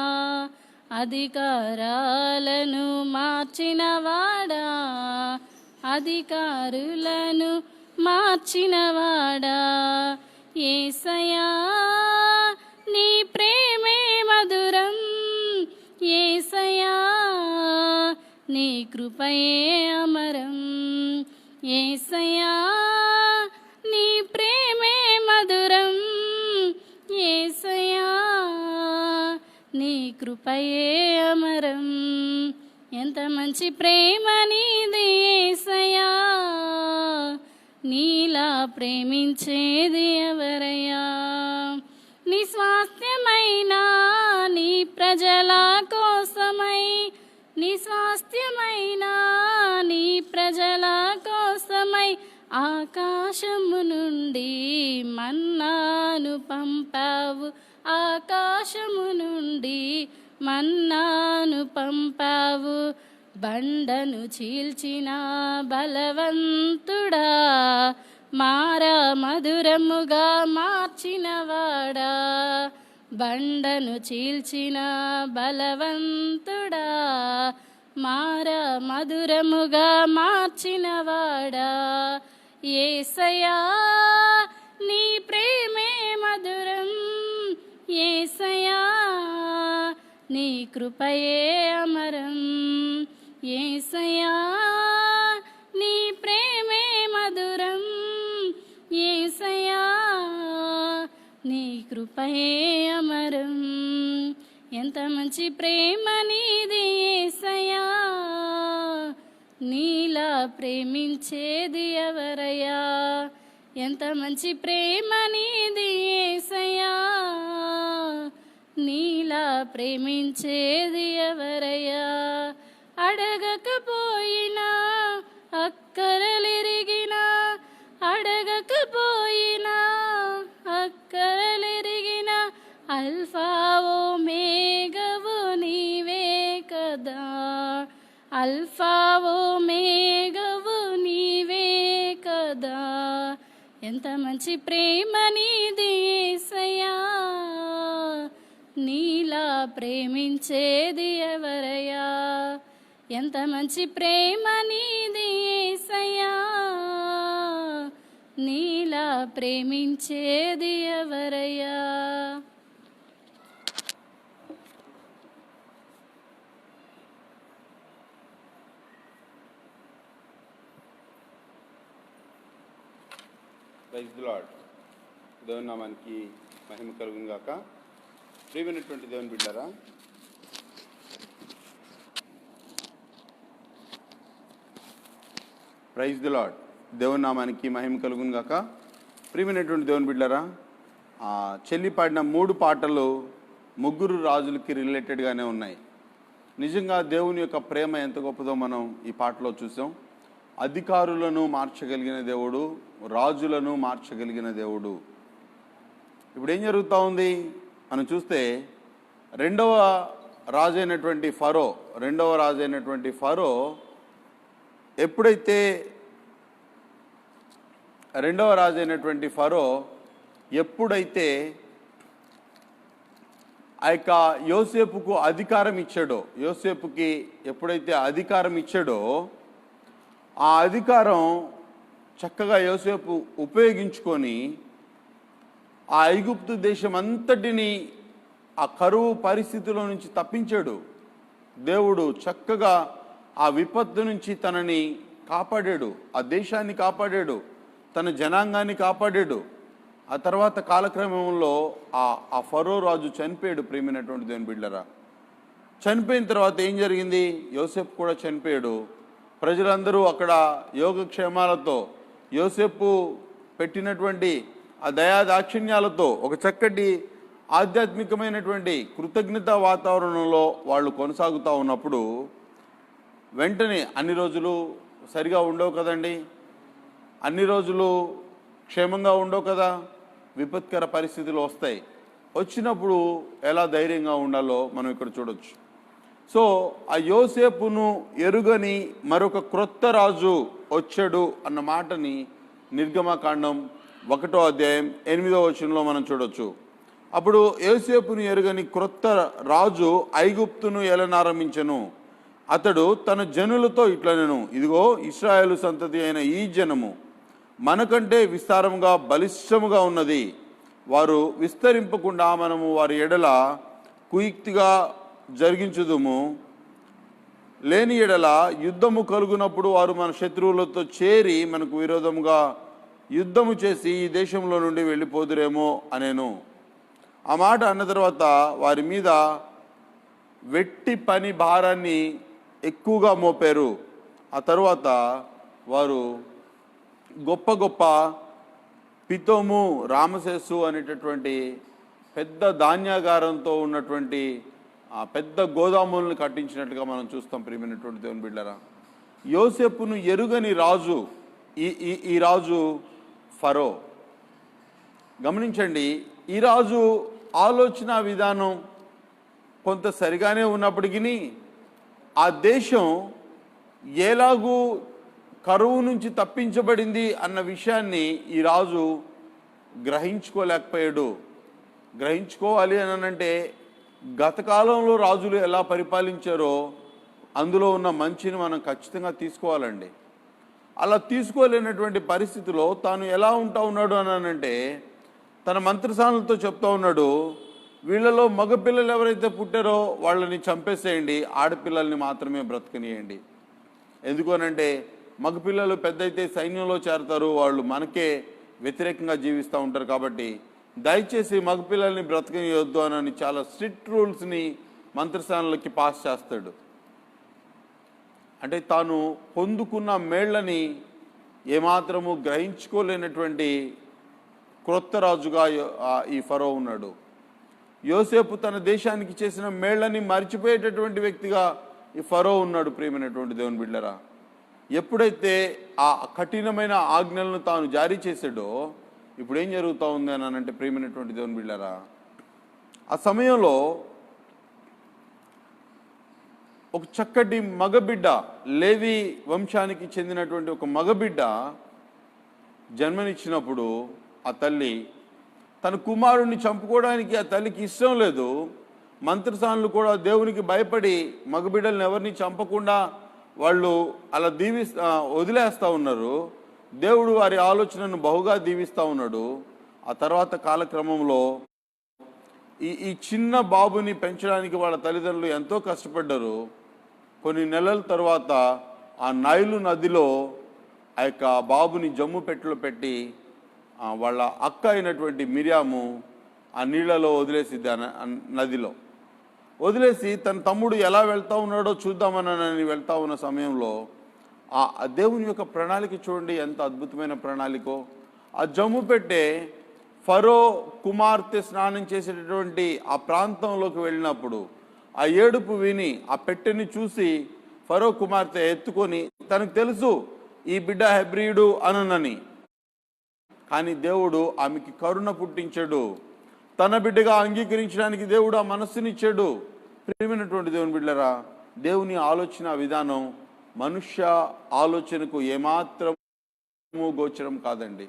అధికారాలను మార్చినవాడా, అధికారులను మార్చినవాడా. యేసయ్యా నీ ప్రేమే మధురం, యేసయ్యా నీ కృపయే అమరం. యేసయ్యా నీ ప్రేమే మధురం, యేసయ్యా నీ కృపయే అమరం. ఎంత మంచి ప్రేమ నీది యేసయ్యా, నీలా ప్రేమించేది ఎవరయ్యా. నీ స్వాస్థ్యమైన నీ ప్రజల కోసమై, నీ స్వాస్థ్యమైన నీ ప్రజల కోసమై ఆకాశము నుండి మన్నాను పంపావు, ఆకాశము నుండి మన్నాను పంపావు. బండను చీల్చిన బలవంతుడా, మారా మధురముగా మార్చినవాడా, బండను చీల్చిన బలవంతుడా, మారా మధురముగా మార్చినవాడా. యేసయ్యా నీ ప్రేమే మధురం, యేసయ్యా నీ కృపయే అమరం. యేసయ్యా నీ ప్రేమే మధురం, యేసయ్యా నీ కృపయే అమరం. ఎంత మంచి ప్రేమ నీది యేసయ్యా, నీలా ప్రేమించేది ఎవరయ్యా. ఎంత మంచి ప్రేమ నీది యేసయ్యా, నీలా ప్రేమించేది ఎవరయ్యా. అడగకపోయినా అక్కరలెరిగినా, అడగకపోయినా అక్కరలెరిగినా, అల్ఫా ఓమేగవు నీవే కదా, అల్ఫా ఓమేగవు నీవే కదా. ఎంత మంచి ప్రేమ నీది యేసయ్యా, నీలా ప్రేమించేది ఎవరయ్యా. ఎంత మంచి ప్రేమ నీది యేసయ్యా, నీలా ప్రేమించేది ఎవరయ్యా. Praise the Lord. దేవుని నామానికి మహిమ కలుగును గాక. ప్రియమైనటువంటి దేవుని బిడ్డలారా, ప్రైజ్ ది లార్డ్. దేవుని నామానికి మహిమ కలుగును గాక. ప్రియమైనటువంటి దేవుని బిడ్డలారా, చెల్లి పాడిన 3 పాటలు 3 రాజులకి రిలేటెడ్గానే ఉన్నాయి. నిజంగా దేవుని యొక్క ప్రేమ ఎంత గొప్పదో మనం ఈ పాటలో చూసాం. అధికారులను మార్చగలిగిన దేవుడు, రాజులను మార్చగలిగిన దేవుడు. ఇప్పుడు ఏం జరుగుతూ ఉంది మనం చూస్తే, రెండవ రాజు అయినటువంటి ఫరో ఎప్పుడైతే రెండవ రాజు అయినటువంటి ఫరో ఎప్పుడైతే ఆ యొక్క యోసేపుకు అధికారం ఇచ్చాడో, యోసేపుకి ఎప్పుడైతే అధికారం ఇచ్చాడో ఆ అధికారం చక్కగా యోసేపు ఉపయోగించుకొని ఆ ఐగుప్తు దేశం అంతటిని ఆ కరువు పరిస్థితిలో నుంచి తప్పించాడు. దేవుడు చక్కగా ఆ విపత్తు నుంచి తనని కాపాడాడు, ఆ దేశాన్ని కాపాడాడు, తన జనాంగాన్ని కాపాడాడు. ఆ తర్వాత కాలక్రమంలో ఆ ఫరో రాజు చనిపోయాడు. ప్రియమైనటువంటి దేవుని బిడ్డలారా, చనిపోయిన తర్వాత ఏం జరిగింది? యోసేపు కూడా చనిపోయాడు. ప్రజలందరూ అక్కడ యోగక్షేమాలతో, యోసేపు పెట్టినటువంటి ఆ దయాదాక్షిణ్యాలతో ఒక చక్కటి ఆధ్యాత్మికమైనటువంటి కృతజ్ఞతా వాతావరణంలో వాళ్ళు కొనసాగుతూ ఉన్నప్పుడు వెంటనే అన్ని రోజులు సరిగా ఉండవు కదండి, అన్ని రోజులు క్షేమంగా ఉండవు కదా, విపత్కర పరిస్థితులు వస్తాయి. వచ్చినప్పుడు ఎలా ధైర్యంగా ఉండాలో మనం ఇక్కడ చూడొచ్చు. సో ఆ యోసేపును ఎరుగని మరొక క్రొత్త రాజు వచ్చాడు అన్న మాటని నిర్గమకాండం 1వ అధ్యాయం 8వ వచనంలో మనం చూడొచ్చు. అప్పుడు యోసేపును ఎరుగని క్రొత్త రాజు ఐగుప్తును ఏలనారంభించెను. అతడు తన జనులతో ఇట్లనెను, ఇదిగో ఇశ్రాయేలు సంతతి అయిన ఈ జనము మనకంటే విస్తారముగా బలిష్టముగా ఉన్నది. వారు విస్తరింపకుండా మనము వారి ఎడల కుయుక్తిగా జరిగించుదుము. లేని ఎడల యుద్ధము కలుగునప్పుడు వారు మన శత్రువులతో చేరి మనకు విరోధముగా యుద్ధము చేసి ఈ దేశంలో నుండి వెళ్ళిపోదురేమో అనేను. ఆ మాట అన్న తర్వాత వారి మీద వెట్టి పని భారాన్ని ఎక్కువగా మోపారు. ఆ తరువాత వారు గొప్ప గొప్ప పితోము, రామసేసు అనేటటువంటి పెద్ద ధాన్యాగారంతో ఉన్నటువంటి ఆ పెద్ద గోదాములను కట్టించినట్టుగా మనం చూస్తాం. ప్రియమైనటువంటి దేవుని బిడ్డలారా, యోసేపును ఎరుగని రాజు ఈ రాజు ఫరో. గమనించండి, ఈ రాజు ఆలోచన విధానం కొంత సరిగానే ఉన్నప్పటికీ ఆ దేశం ఎలాగూ కరువు నుంచి తప్పించబడింది అన్న విషయాన్ని ఈ రాజు గ్రహించుకోలేకపోయాడు. గ్రహించుకోవాలి అని అంటే గత కాలంలో రాజులు ఎలా పరిపాలించారో అందులో ఉన్న మంచిని మనం ఖచ్చితంగా తీసుకోవాలండి. అలా తీసుకోలేనటువంటి పరిస్థితిలో తాను ఎలా ఉంటా ఉన్నాడు అని అంటే తన మంత్రసానులతో చెప్తా ఉన్నాడు, వీళ్ళలో మగపిల్లలు ఎవరైతే పుట్టారో వాళ్ళని చంపేసేయండి, ఆడపిల్లల్ని మాత్రమే బ్రతకనియండి. ఎందుకు అనంటే మగపిల్లలు పెద్ద అయితే సైన్యంలో చేరతారు, వాళ్ళు మనకే వ్యతిరేకంగా జీవిస్తూ ఉంటారు. కాబట్టి దయచేసి మగపిల్లల్ని బ్రతకనియొద్దు అని చాలా స్ట్రిక్ట్ రూల్స్ని మంత్రసానులకి పాస్ చేస్తాడు. అంటే తాను పొందుకున్న మేళ్లని ఏమాత్రము గ్రహించుకోలేనటువంటి క్రొత్త రాజుగా ఈ ఫరో ఉన్నాడు. యోసేపు తన దేశానికి చేసిన మేళ్లని మర్చిపోయేటటువంటి వ్యక్తిగా ఈ ఫరో ఉన్నాడు. ప్రియమైనటువంటి దేవుని బిడ్డలారా, ఎప్పుడైతే ఆ కఠినమైన ఆజ్ఞలను తాను జారీ చేశాడో ఇప్పుడు ఏం జరుగుతూ ఉంది అని అంటే, ప్రియమైనటువంటి దేవుని బిడ్డలారా, ఆ సమయంలో ఒక చక్కటి మగబిడ్డ, లేవి వంశానికి చెందినటువంటి ఒక మగబిడ్డ జన్మనిచ్చినప్పుడు ఆ తల్లి తన కుమారుణ్ణి చంపుకోవడానికి ఆ తల్లికి ఇష్టం లేదు. మంత్రసానులు కూడా దేవునికి భయపడి మగబిడ్డలను ఎవరిని చంపకుండా వాళ్ళు అలా వదిలేస్తూ ఉన్నారు. దేవుడు వారి ఆలోచనను బహుగా దీవిస్తూ ఉన్నాడు. ఆ తర్వాత కాలక్రమంలో ఈ చిన్న బాబుని పెంచడానికి వాళ్ళ తల్లిదండ్రులు ఎంతో కష్టపడ్డారు. కొన్ని నెలల తర్వాత ఆ నైలు నదిలో ఆ యొక్క బాబుని జమ్ము పెట్టెలో పెట్టి వాళ్ళ అక్క అయినటువంటి మిరియాము ఆ నీళ్లలో వదిలేసిద్ది, నదిలో వదిలేసి తన తమ్ముడు ఎలా వెళ్తా ఉన్నాడో చూద్దామని వెళ్తా ఉన్న సమయంలో ఆ దేవుని యొక్క ప్రణాళిక చూడండి, ఎంత అద్భుతమైన ప్రణాళికో. ఆ జమ్ము పెట్టే ఫరో కుమార్తె స్నానం చేసేటటువంటి ఆ ప్రాంతంలోకి వెళ్ళినప్పుడు ఆ ఏడుపు విని ఆ పెట్టెని చూసి ఫరో కుమార్తె ఎత్తుకొని, తనకు తెలుసు ఈ బిడ్డ హెబ్రీయుడు అనని, కానీ దేవుడు ఆమెకి కరుణ పుట్టించాడు. తన బిడ్డగా అంగీకరించడానికి దేవుడు ఆ మనస్సునిచ్చాడు. ప్రియమైనటువంటి దేవుని బిడ్డలారా, దేవుని ఆలోచన విధానం మనుష్య ఆలోచనకు ఏమాత్రము గోచరం కాదండి.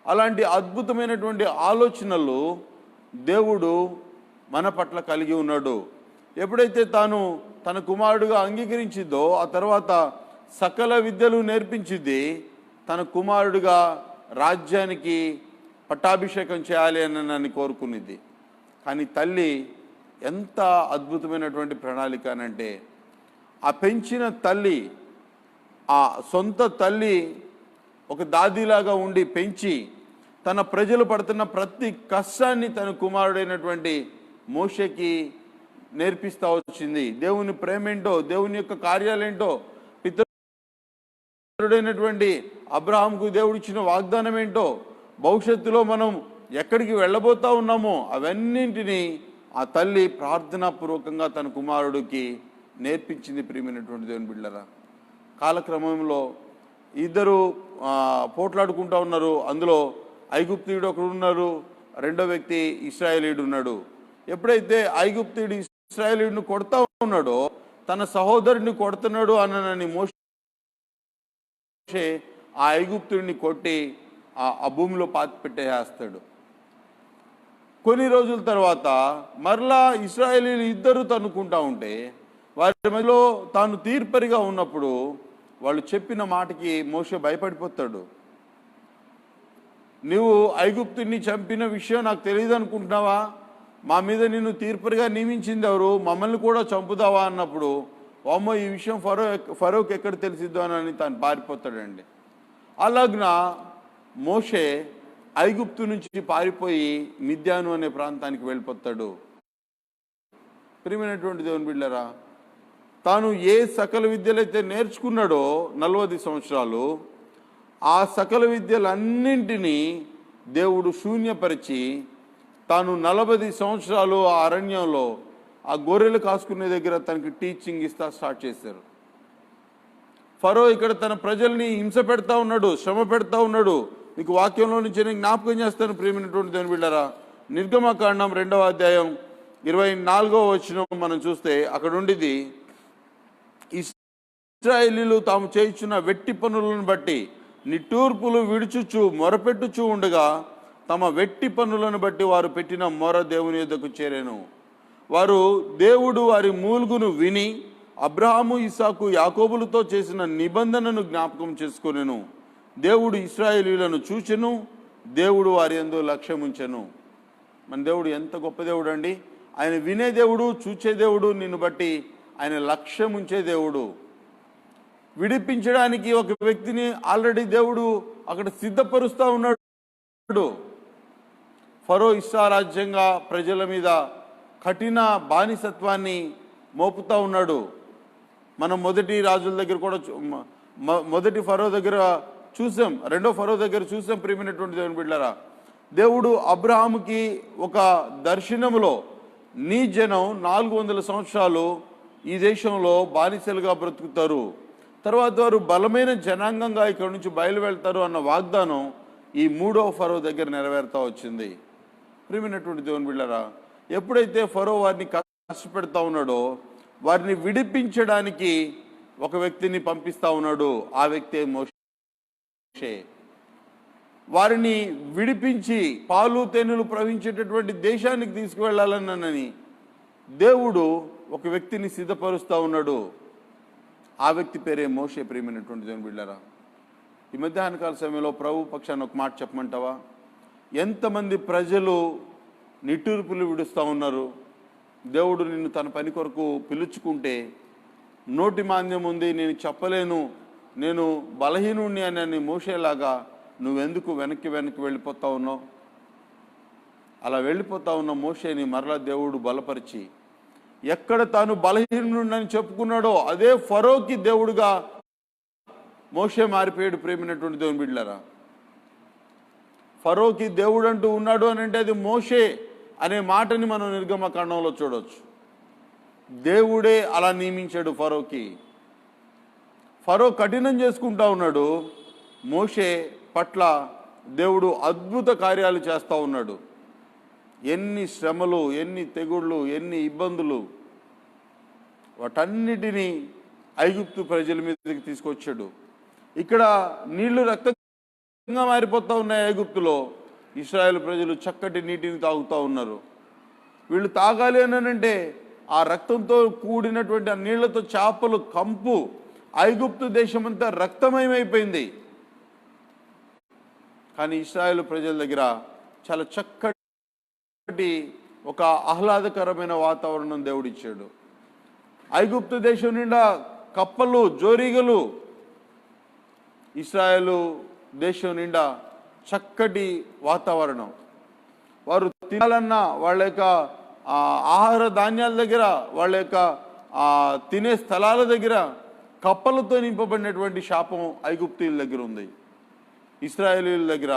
అలాంటి అద్భుతమైనటువంటి ఆలోచనలు దేవుడు మన పట్ల కలిగి ఉన్నాడు. ఎప్పుడైతే తాను తన కుమారుడుగా అంగీకరించిందో ఆ తర్వాత సకల విద్యలు నేర్పించింది, తన కుమారుడిగా రాజ్యానికి పట్టాభిషేకం చేయాలి అని నన్ను కోరుకునేది. కానీ తల్లి ఎంత అద్భుతమైనటువంటి ప్రణాళిక అనంటే, ఆ పెంచిన తల్లి, ఆ సొంత తల్లి ఒక దాదిలాగా ఉండి పెంచి తన ప్రజలు పడుతున్న ప్రతి కష్టాన్ని తన కుమారుడైనటువంటి మోషేకి నేర్పిస్తూ వచ్చింది. దేవుని ప్రేమేంటో, దేవుని యొక్క కార్యాలేంటో, పితరుడైనటువంటి అబ్రహాంకు దేవుడిచ్చిన వాగ్దానం ఏంటో, భవిష్యత్తులో మనం ఎక్కడికి వెళ్ళబోతా ఉన్నామో అవన్నింటినీ ఆ తల్లి ప్రార్థనాపూర్వకంగా తన కుమారుడికి నేర్పించింది. ప్రియమైనటువంటి దేవుని బిడ్డలారా, కాలక్రమంలో ఇద్దరు పోట్లాడుకుంటూ ఉన్నారు. అందులో ఐగుప్తీయుడు ఒకడు ఉన్నారు, రెండో వ్యక్తి ఇశ్రాయేలీయుడు ఉన్నాడు. ఎప్పుడైతే ఐగుప్తీయుడు ఇశ్రాయేలీయుడిని కొడతా ఉన్నాడో, తన సహోదరుడిని కొడుతున్నాడు అన్నని మోషే ఆ ఐగుప్తుడిని కొట్టి ఆ భూమిలో పాతి పెట్టేస్తాడు. కొన్ని రోజుల తర్వాత మరలా ఇశ్రాయేలీలు ఇద్దరు తన్నుకుంటా ఉంటే, వారి మధ్యలో తాను తీర్పరిగా ఉన్నప్పుడు వాళ్ళు చెప్పిన మాటకి మోషే భయపడిపోతాడు. నువ్వు ఐగుప్తుని చంపిన విషయం నాకు తెలియదు అనుకుంటున్నావా? మా మీద నిన్ను తీర్పరిగా నియమించింది ఎవరు? మమ్మల్ని కూడా చంపుదావా అన్నప్పుడు, అమ్మో ఈ విషయం ఫరోకి ఎక్కడ తెలిసిద్దో అని తాను పారిపోతాడండి. అలాగ్న మోషే ఐగుప్తు నుంచి పారిపోయి మిద్యాను అనే ప్రాంతానికి వెళ్ళిపోతాడు. ప్రియమైనటువంటి దేవుని బిడ్డలారా, తాను ఏ సకల విద్యలైతే నేర్చుకున్నాడో 40 సంవత్సరాలు, ఆ సకల విద్యలన్నింటినీ దేవుడు శూన్యపరిచి తాను 40 సంవత్సరాలు ఆ అరణ్యంలో ఆ గొర్రెలు కాసుకునే దగ్గర తనకి టీచింగ్ ఇస్తా స్టార్ట్ చేశారు. ఫరో ఇక్కడ తన ప్రజల్ని హింస పెడతా ఉన్నాడు, శ్రమ పెడతా ఉన్నాడు. మీకు వాక్యంలో నుంచి నేను జ్ఞాపకం చేస్తాను ప్రియమైనటువంటి దేవుని బిడ్డలారా. నిర్గమకాండం 2వ అధ్యాయం 24వ వచనం మనం చూస్తే అక్కడ ఉండిది, ఇశ్రాయేలీలు తాము చేయించిన వెట్టి పనులను బట్టి నిట్టూర్పులు విడుచుచు మొరపెట్టుచూ ఉండగా తమ వెట్టి పనులను బట్టి వారు పెట్టిన మొర దేవుని యొద్దకు చేరెను. వారు దేవుడు వారి మూలుగును విని అబ్రహాము, ఇస్సాకు, యాకోబులతో చేసిన నిబంధనను జ్ఞాపకం చేసుకొనెను. దేవుడు ఇశ్రాయేలీయులను చూచెను, దేవుడు వారి యందు లక్ష్యముంచెను. మన దేవుడు ఎంత గొప్ప దేవుడు అండి! ఆయన వినే దేవుడు, చూచే దేవుడు, నిన్ను బట్టి ఆయన లక్ష్యం ఉంచే దేవుడు. విడిపించడానికి ఒక వ్యక్తిని ఆల్రెడీ దేవుడు అక్కడ సిద్ధపరుస్తూ ఉన్నాడు. ఫరో ఇష్టారాజ్యంగా ప్రజల మీద కఠిన బానిసత్వాన్ని మోపుతా ఉన్నాడు. మనం మొదటి రాజుల దగ్గర కూడా మొదటి ఫరో దగ్గర చూసాం, రెండో ఫరో దగ్గర చూసాం. ప్రియమైనటువంటి దేవుని బిడ్డలారా, దేవుడు అబ్రహాముకి ఒక దర్శనములో నీ జనం 400 సంవత్సరాలు ఈ దేశంలో బానిసలుగా బ్రతుకుతారు, తర్వాత వారు బలమైన జనాంగంగా ఇక్కడ నుంచి బయలువెళ్తారు అన్న వాగ్దానం ఈ 3వ ఫరో దగ్గర నెరవేరుతా వచ్చింది. ప్రియమైనటువంటి దేవుని బిడ్డలారా, ఎప్పుడైతే ఫరో వారిని కష్టపెడతా ఉన్నాడో వారిని విడిపించడానికి ఒక వ్యక్తిని పంపిస్తా ఉన్నాడు. ఆ వ్యక్తి మోషే. వారిని విడిపించి పాలు తేనెలు ప్రవహించేటటువంటి దేశానికి తీసుకువెళ్ళాలనని దేవుడు ఒక వ్యక్తిని సిద్ధపరుస్తూ ఉన్నాడు. ఆ వ్యక్తి పేరే మోషే. ప్రియమైనటువంటి దేవుని బిడ్డలారా, ఈ మధ్యాహ్నకాల సమయంలో ప్రభు పక్షాన్ని ఒక మాట చెప్పమంటావా? ఎంతమంది ప్రజలు నిట్టూర్పులు విడుస్తూ ఉన్నారు. దేవుడు నిన్ను తన పని కొరకు పిలుచుకుంటే నోటి మాంద్యం ఉంది, నేను చెప్పలేను, నేను బలహీనుణ్ణి అని మోషేలాగా నువ్వెందుకు వెనక్కి వెళ్ళిపోతా ఉన్నావు? అలా వెళ్ళిపోతా ఉన్న మోషేని మరలా దేవుడు బలపరిచి ఎక్కడ తాను బలహీనుడని చెప్పుకున్నాడో అదే ఫరోకి దేవుడుగా మోషే మారిపోయాడు. ప్రేమైనటువంటి దేవుని బిడ్డలారా, ఫరోకి దేవుడు అంటూ ఉన్నాడు అని అంటే అది మోషే అనే మాటని మనం నిర్గమకాండంలో చూడవచ్చు. దేవుడే అలా నియమించాడు ఫరోకి. ఫరో కఠినం చేసుకుంటా ఉన్నాడు, మోషే పట్ల దేవుడు అద్భుత కార్యాలు చేస్తూ ఉన్నాడు. ఎన్ని శ్రమలు, ఎన్ని తెగుళ్ళు, ఎన్ని ఇబ్బందులు, వాటన్నిటినీ ఐగుప్తు ప్రజల మీదకి తీసుకొచ్చాడు. ఇక్కడ నీళ్లు రక్త మారిపోతూ ఉన్నాయి. ఐగుప్తులో ఇశ్రాయేలు ప్రజలు చక్కటి నీటిని తాగుతూ ఉన్నారు. వీళ్ళు తాగాలి అంటే ఆ రక్తంతో కూడినటువంటి ఆ నీళ్లతో చేపలు కంపు ఐగుప్తు దేశమంతా రక్తమయమైపోయింది. కానీ ఇశ్రాయేలు ప్రజల దగ్గర చాలా చక్కటి ఒక ఆహ్లాదకరమైన వాతావరణం దేవుడిచ్చాడు. ఐగుప్తు దేశం నిండా కప్పలు, జోరీగలు, ఇశ్రాయేలు దేశం నిండా చక్కటి వాతావరణం. వారు తినాలన్నా వాళ్ళ యొక్క ఆహార ధాన్యాల దగ్గర, వాళ్ళ యొక్క తినే స్థలాల దగ్గర కప్పలతో నింపబడినటువంటి శాపం ఐగుప్తీయుల దగ్గర ఉంది. ఇశ్రాయేలీయుల దగ్గర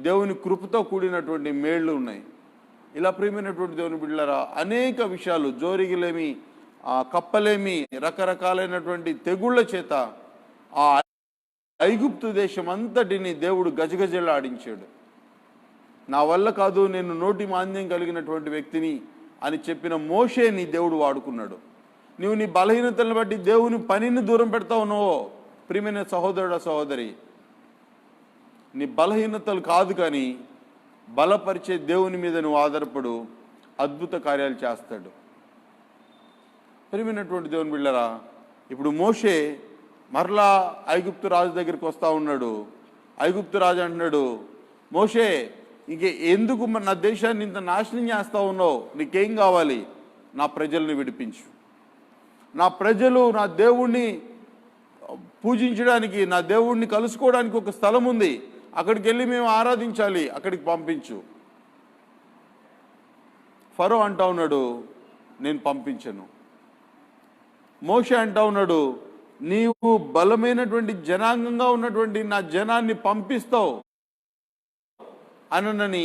దేవుని కృపతో కూడినటువంటి మేళ్లు ఉన్నాయి. ఇలా ప్రియమైనటువంటి దేవుని బిడ్డలారా, అనేక విషయాలు, జోరిగిలేమి, కప్పలేమి, రకరకాలైనటువంటి తెగుళ్ల చేత ఆ ఐగుప్తు దేశం అంతటిని దేవుడు గజగజలాడించాడు. నా వల్ల కాదు, నేను నోటి మాంద్యం కలిగినటువంటి వ్యక్తిని అని చెప్పిన మోషేని దేవుడు వాడుకున్నాడు. నువ్వు నీ బలహీనతలను బట్టి దేవుని పనిని దూరం పెడతా ఉన్నావో ప్రియమైన సహోదరుడ, సహోదరి, నీ బలహీనతలు కాదు కానీ బలపరిచే దేవుని మీద నువ్వు ఆధారపడు, అద్భుత కార్యాలు చేస్తాడు. ప్రియమైనటువంటి దేవుని బిళ్ళరా, ఇప్పుడు మోషే మరలా ఐగుప్తు రాజు దగ్గరికి వస్తూ ఉన్నాడు. ఐగుప్తు రాజు అంటున్నాడు, మోషే ఇంక ఎందుకు నా దేశాన్ని ఇంత నాశనం చేస్తూ ఉన్నావు? నీకేం కావాలి? నా ప్రజల్ని విడిపించు. నా ప్రజలు నా దేవుణ్ణి పూజించడానికి, నా దేవుణ్ణి కలుసుకోవడానికి ఒక స్థలం ఉంది, అక్కడికి వెళ్ళి మేము ఆరాధించాలి, అక్కడికి పంపించు. ఫరో అంటా ఉన్నాడు, నేను పంపించను. మోషే అంటా ఉన్నాడు, నీవు బలమైనటువంటి జనాంగంగా ఉన్నటువంటి నా జనాన్ని పంపిస్తావు అనని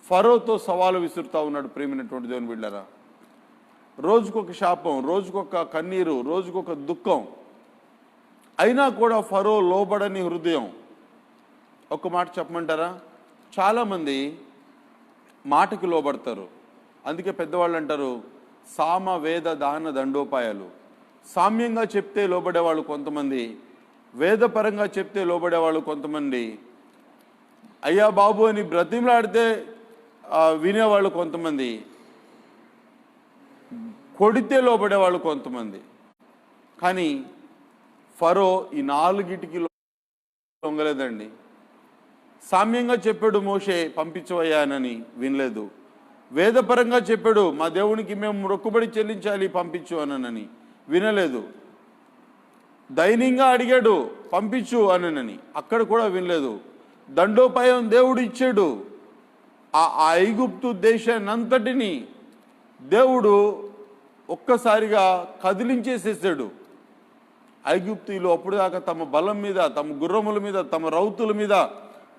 ఫరోతో సవాలు విసురుతా ఉన్నాడు. ప్రేమైనటువంటి దేవుని బిడ్డలారా, రోజుకొక శాపం, రోజుకొక కన్నీరు, రోజుకొక దుఃఖం, అయినా కూడా ఫరో లోబడని హృదయం. ఒక మాట చెప్పమంటారా, చాలామంది మాటకి లోబడతారు. అందుకే పెద్దవాళ్ళు అంటారు, సామ వేద దాన దండోపాయాలు. సామ్యంగా చెప్తే లోబడేవాళ్ళు కొంతమంది, వేదపరంగా చెప్తే లోబడేవాళ్ళు కొంతమంది, అయ్యా బాబు అని బ్రతిమలాడితే వినేవాళ్ళు కొంతమంది, కొడితే లోబడేవాళ్ళు కొంతమంది. కానీ ఫరో ఈ నాలుగిటికి లొంగలేదండి. సామ్యంగా చెప్పాడు మోషే, పంపించవయ్యానని, వినలేదు. వేదపరంగా చెప్పాడు, మా దేవునికి మేము మొక్కుబడి చెల్లించాలి, పంపించు అనని, వినలేదు. దైన్యంగా అడిగాడు, పంపించు అనని, అక్కడ కూడా వినలేదు. దండోపాయం దేవుడు ఇచ్చాడు. ఆ ఐగుప్తు దేశాన్నంతటిని దేవుడు ఒక్కసారిగా కదిలించేసేసాడు. ఐగుప్తీయులు అప్పుడు దాకా తమ బలం మీద, తమ గుర్రముల మీద, తమ రౌతుల మీద,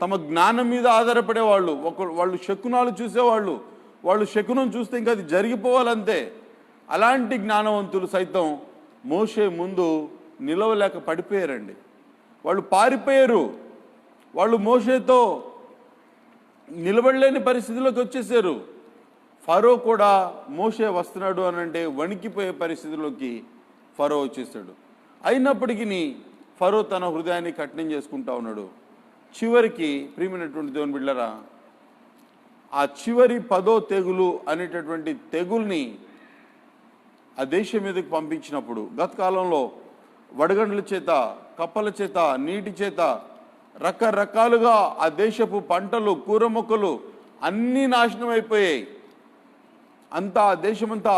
తమ జ్ఞానం మీద ఆధారపడేవాళ్ళు. వాళ్ళు శకునాలు చూసేవాళ్ళు. వాళ్ళు శకునం చూస్తే ఇంకా అది జరిగిపోవాలంతే. అలాంటి జ్ఞానవంతులు సైతం మోషే ముందు నిలవలేక పడిపోయారండి. వాళ్ళు పారిపోయారు. వాళ్ళు మోషేతో నిలబడలేని పరిస్థితిలోకి వచ్చేసారు. ఫరో కూడా మోషే వస్తున్నాడు అనంటే వణికిపోయే పరిస్థితిలోకి ఫరో వచ్చేసాడు. అయినప్పటికీ ఫరో తన హృదయాన్ని కఠినం చేసుకుంటా ఉన్నాడు. చివరికి ప్రియమైనటువంటి దేవుని బిడ్డలారా, ఆ చివరి 10వ తెగులు అనేటటువంటి తెగుల్ని ఆ దేశం మీదకి పంపించినప్పుడు, గత కాలంలో వడగండ్ల చేత, కప్పల చేత, నీటి చేత రకరకాలుగా ఆ దేశపు పంటలు, కూర మొక్కలు అన్నీ నాశనం అయిపోయాయి. అంతా ఆ దేశమంతా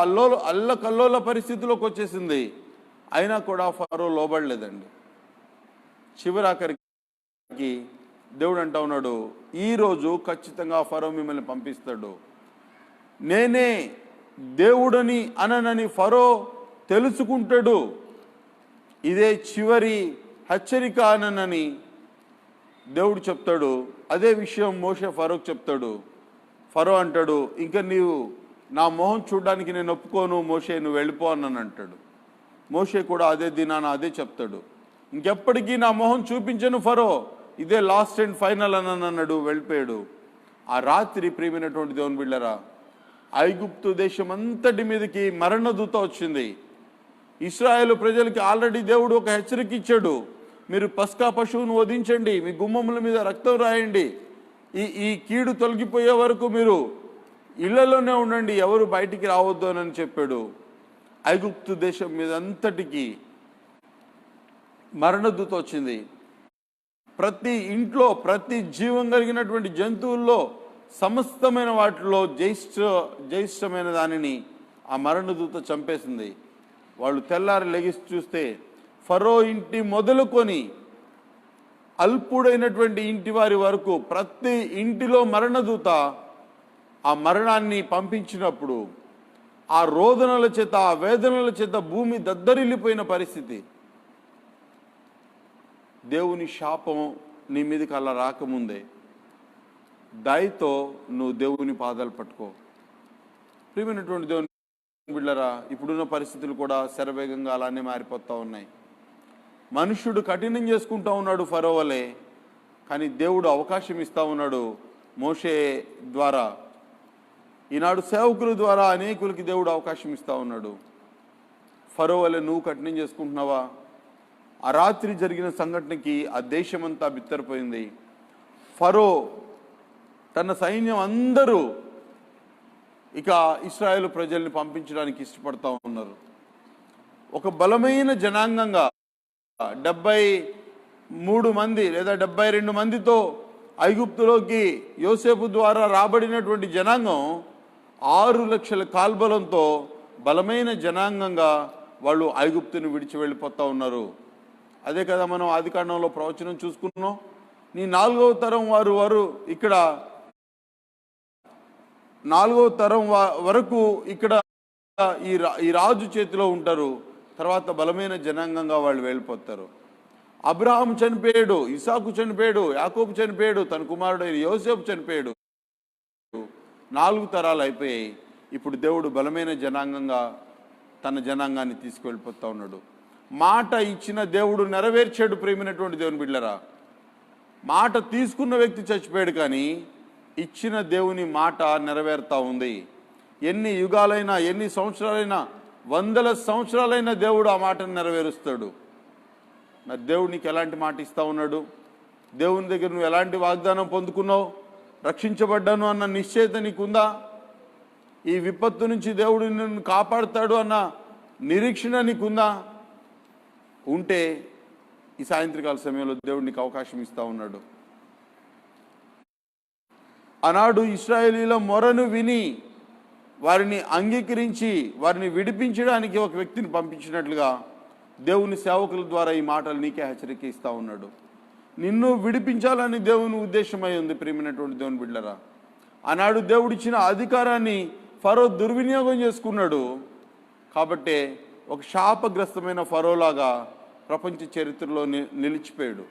అల్లకల్లోల పరిస్థితిలోకి వచ్చేసింది. అయినా కూడా ఫరో లోబడలేదండి. చివరాఖరికి దేవుడు అంటా ఉన్నాడు, ఈరోజు ఖచ్చితంగా ఫరో మిమ్మల్ని పంపిస్తాడు. నేనే దేవుడని అననని ఫరో తెలుసుకుంటాడు. ఇదే చివరి హెచ్చరిక అనని దేవుడు చెప్తాడు. అదే విషయం మోషే ఫరోకి చెప్తాడు. ఫరో అంటాడు, ఇంకా నీవు నా మొహం చూడడానికి నేను ఒప్పుకోను మోషే, నువ్వు వెళ్ళిపో అని అంటాడు. మోషే కూడా అదే దినాన అదే చెప్తాడు, ఇంకెప్పటికీ నా మొహం చూపించను ఫరో, ఇదే లాస్ట్ అండ్ ఫైనల్ అని అన్నాడు. వెళ్ళిపోయాడు. ఆ రాత్రి ప్రియమైనటువంటి దేవుని బిడ్డలారా, ఐగుప్తు దేశం అంతటి మీదకి మరణదూత వచ్చింది. ఇశ్రాయేలు ప్రజలకి ఆల్రెడీ దేవుడు ఒక హెచ్చరిక ఇచ్చాడు, మీరు పస్కా పశువును వధించండి, మీ గుమ్మముల మీద రక్తం రాయండి, ఈ కీడు తొలగిపోయే వరకు మీరు ఇళ్లలోనే ఉండండి, ఎవరు బయటికి రావద్దు అని చెప్పాడు. ఐగుప్తు దేశం మీద అంతటికి మరణదూత వచ్చింది. ప్రతి ఇంట్లో, ప్రతి జీవం కలిగినటువంటి జంతువుల్లో, సమస్తమైన వాటిలో జ్యేష్ఠమైన దానిని ఆ మరణదూత చంపేసింది. వాళ్ళు తెల్లారి లెగిసి చూస్తే ఫరో ఇంటి మొదలుకొని అల్పుడైనటువంటి ఇంటి వారి వరకు ప్రతి ఇంటిలో మరణదూత ఆ మరణాన్ని పంపించినప్పుడు ఆ రోదనల చేత, ఆ వేదనల చేత భూమి దద్దరిల్లిపోయిన పరిస్థితి. దేవుని శాపం నీ మీదకి అలా రాకముందే దయతో నువ్వు దేవుని పాదాలు పట్టుకో. ప్రియమైనటువంటి దేవుని బిడ్డలారా, ఇప్పుడున్న పరిస్థితులు కూడా శరవేగంగా అలానే మారిపోతూ ఉన్నాయి. మనుష్యుడు కఠినం చేసుకుంటూ ఉన్నాడు ఫరో వలె, కానీ దేవుడు అవకాశం ఇస్తూ ఉన్నాడు మోషే ద్వారా. ఈనాడు సేవకుల ద్వారా అనేకులకి దేవుడు అవకాశం ఇస్తూ ఉన్నాడు. ఫరో వలె నువ్వు కఠినం చేసుకుంటున్నావా? ఆ రాత్రి జరిగిన సంఘటనకి ఆ దేశమంతా బిత్తరపోయింది. ఫరో తన సైన్యం అందరూ ఇక ఇశ్రాయేలు ప్రజల్ని పంపించడానికి ఇష్టపడతా ఉన్నారు. ఒక బలమైన జనాంగంగా 73 మంది లేదా 72 మందితో ఐగుప్తులోకి యోసేపు ద్వారా రాబడినటువంటి జనాంగం 6 లక్షల కాల్బలంతో బలమైన జనాంగంగా వాళ్ళు ఐగుప్తుని విడిచి వెళ్ళిపోతూ ఉన్నారు. అదే కదా మనం ఆదికాండంలో ప్రవచనం చూసుకున్నాం. నీ 4వ తరం వారు ఇక్కడ 4వ తరం వరకు ఇక్కడ ఈ రాజు చేతిలో ఉంటారు. తర్వాత బలమైన జనాంగంగా వాళ్ళు వెళ్ళిపోతారు. అబ్రహాం చనిపోయాడు, ఇసాకు చనిపోయాడు, యాకోబు చనిపోయాడు, తన కుమారుడు యోసేపు చనిపోయాడు. 4 తరాలు అయిపోయాయి. ఇప్పుడు దేవుడు బలమైన జనాంగంగా తన జనాంగాన్ని తీసుకువెళ్ళిపోతూ ఉన్నాడు. మాట ఇచ్చిన దేవుడు నెరవేర్చాడు. ప్రేమైనటువంటి దేవుని బిడ్డలారా, మాట తీసుకున్న వ్యక్తి చచ్చిపోయాడు, కానీ ఇచ్చిన దేవుని మాట నెరవేరుతూ ఉంది. ఎన్ని యుగాలైనా, ఎన్ని సంవత్సరాలైనా, 100 సంవత్సరాలైనా దేవుడు ఆ మాటను నెరవేరుస్తాడు. మరి దేవుడు నీకు ఎలాంటి మాట ఇస్తూ ఉన్నాడు? దేవుని దగ్గర నువ్వు ఎలాంటి వాగ్దానం పొందుకున్నావు? రక్షించబడ్డాను అన్న నిశ్చయత నీకుందా? ఈ విపత్తు నుంచి దేవుడు నిన్ను కాపాడుతాడు అన్న నిరీక్షణ నీకుందా? ఉంటే ఈ సాయంత్రకాల సమయంలో దేవుడు నీకు అవకాశం ఇస్తూ ఉన్నాడు. ఆనాడు ఇశ్రాయేలీల మొరను విని వారిని అంగీకరించి వారిని విడిపించడానికి ఒక వ్యక్తిని పంపించినట్లుగా దేవుని సేవకుల ద్వారా ఈ మాటలు నీకే హెచ్చరిక ఇస్తూ ఉన్నాడు. నిన్ను విడిపించాలని దేవుని ఉద్దేశమై ఉంది. ప్రియమైనటువంటి దేవుని బిడ్డలారా, ఆనాడు దేవుడిచ్చిన అధికారాన్ని ఫరో దుర్వినియోగం చేసుకున్నాడు. కాబట్టే ఒక శాపగ్రస్తమైన ఫరోలాగా ప్రపంచ చరిత్రలో నిలిచిపోయాడు.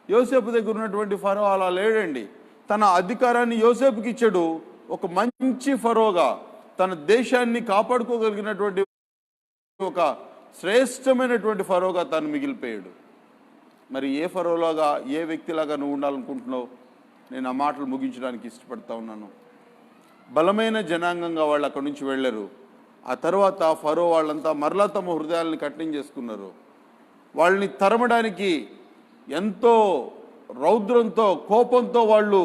యోసేపు దగ్గర ఉన్నటువంటి ఫరో అలా లేడండి. తన అధికారాన్ని యోసేపుకి ఇచ్చాడు. ఒక మంచి ఫరోగా తన దేశాన్ని కాపాడుకోగలిగినటువంటి ఒక శ్రేష్టమైనటువంటి ఫరోగా తాను మిగిలిపోయాడు. మరి ఏ ఫరోలాగా, ఏ వ్యక్తిలాగా నువ్వు ఉండాలనుకుంటున్నావు? నేను ఆ మాటలు ముగించడానికి ఇష్టపడతా ఉన్నాను. బలమైన జనాంగంగా వాళ్ళు అక్కడి నుంచి వెళ్ళారు. ఆ తర్వాత ఫరో వాళ్ళంతా మరలా తమ హృదయాలను కఠినం చేసుకున్నారు. వాళ్ళని తరమడానికి ఎంతో రౌద్రంతో, కోపంతో వాళ్ళు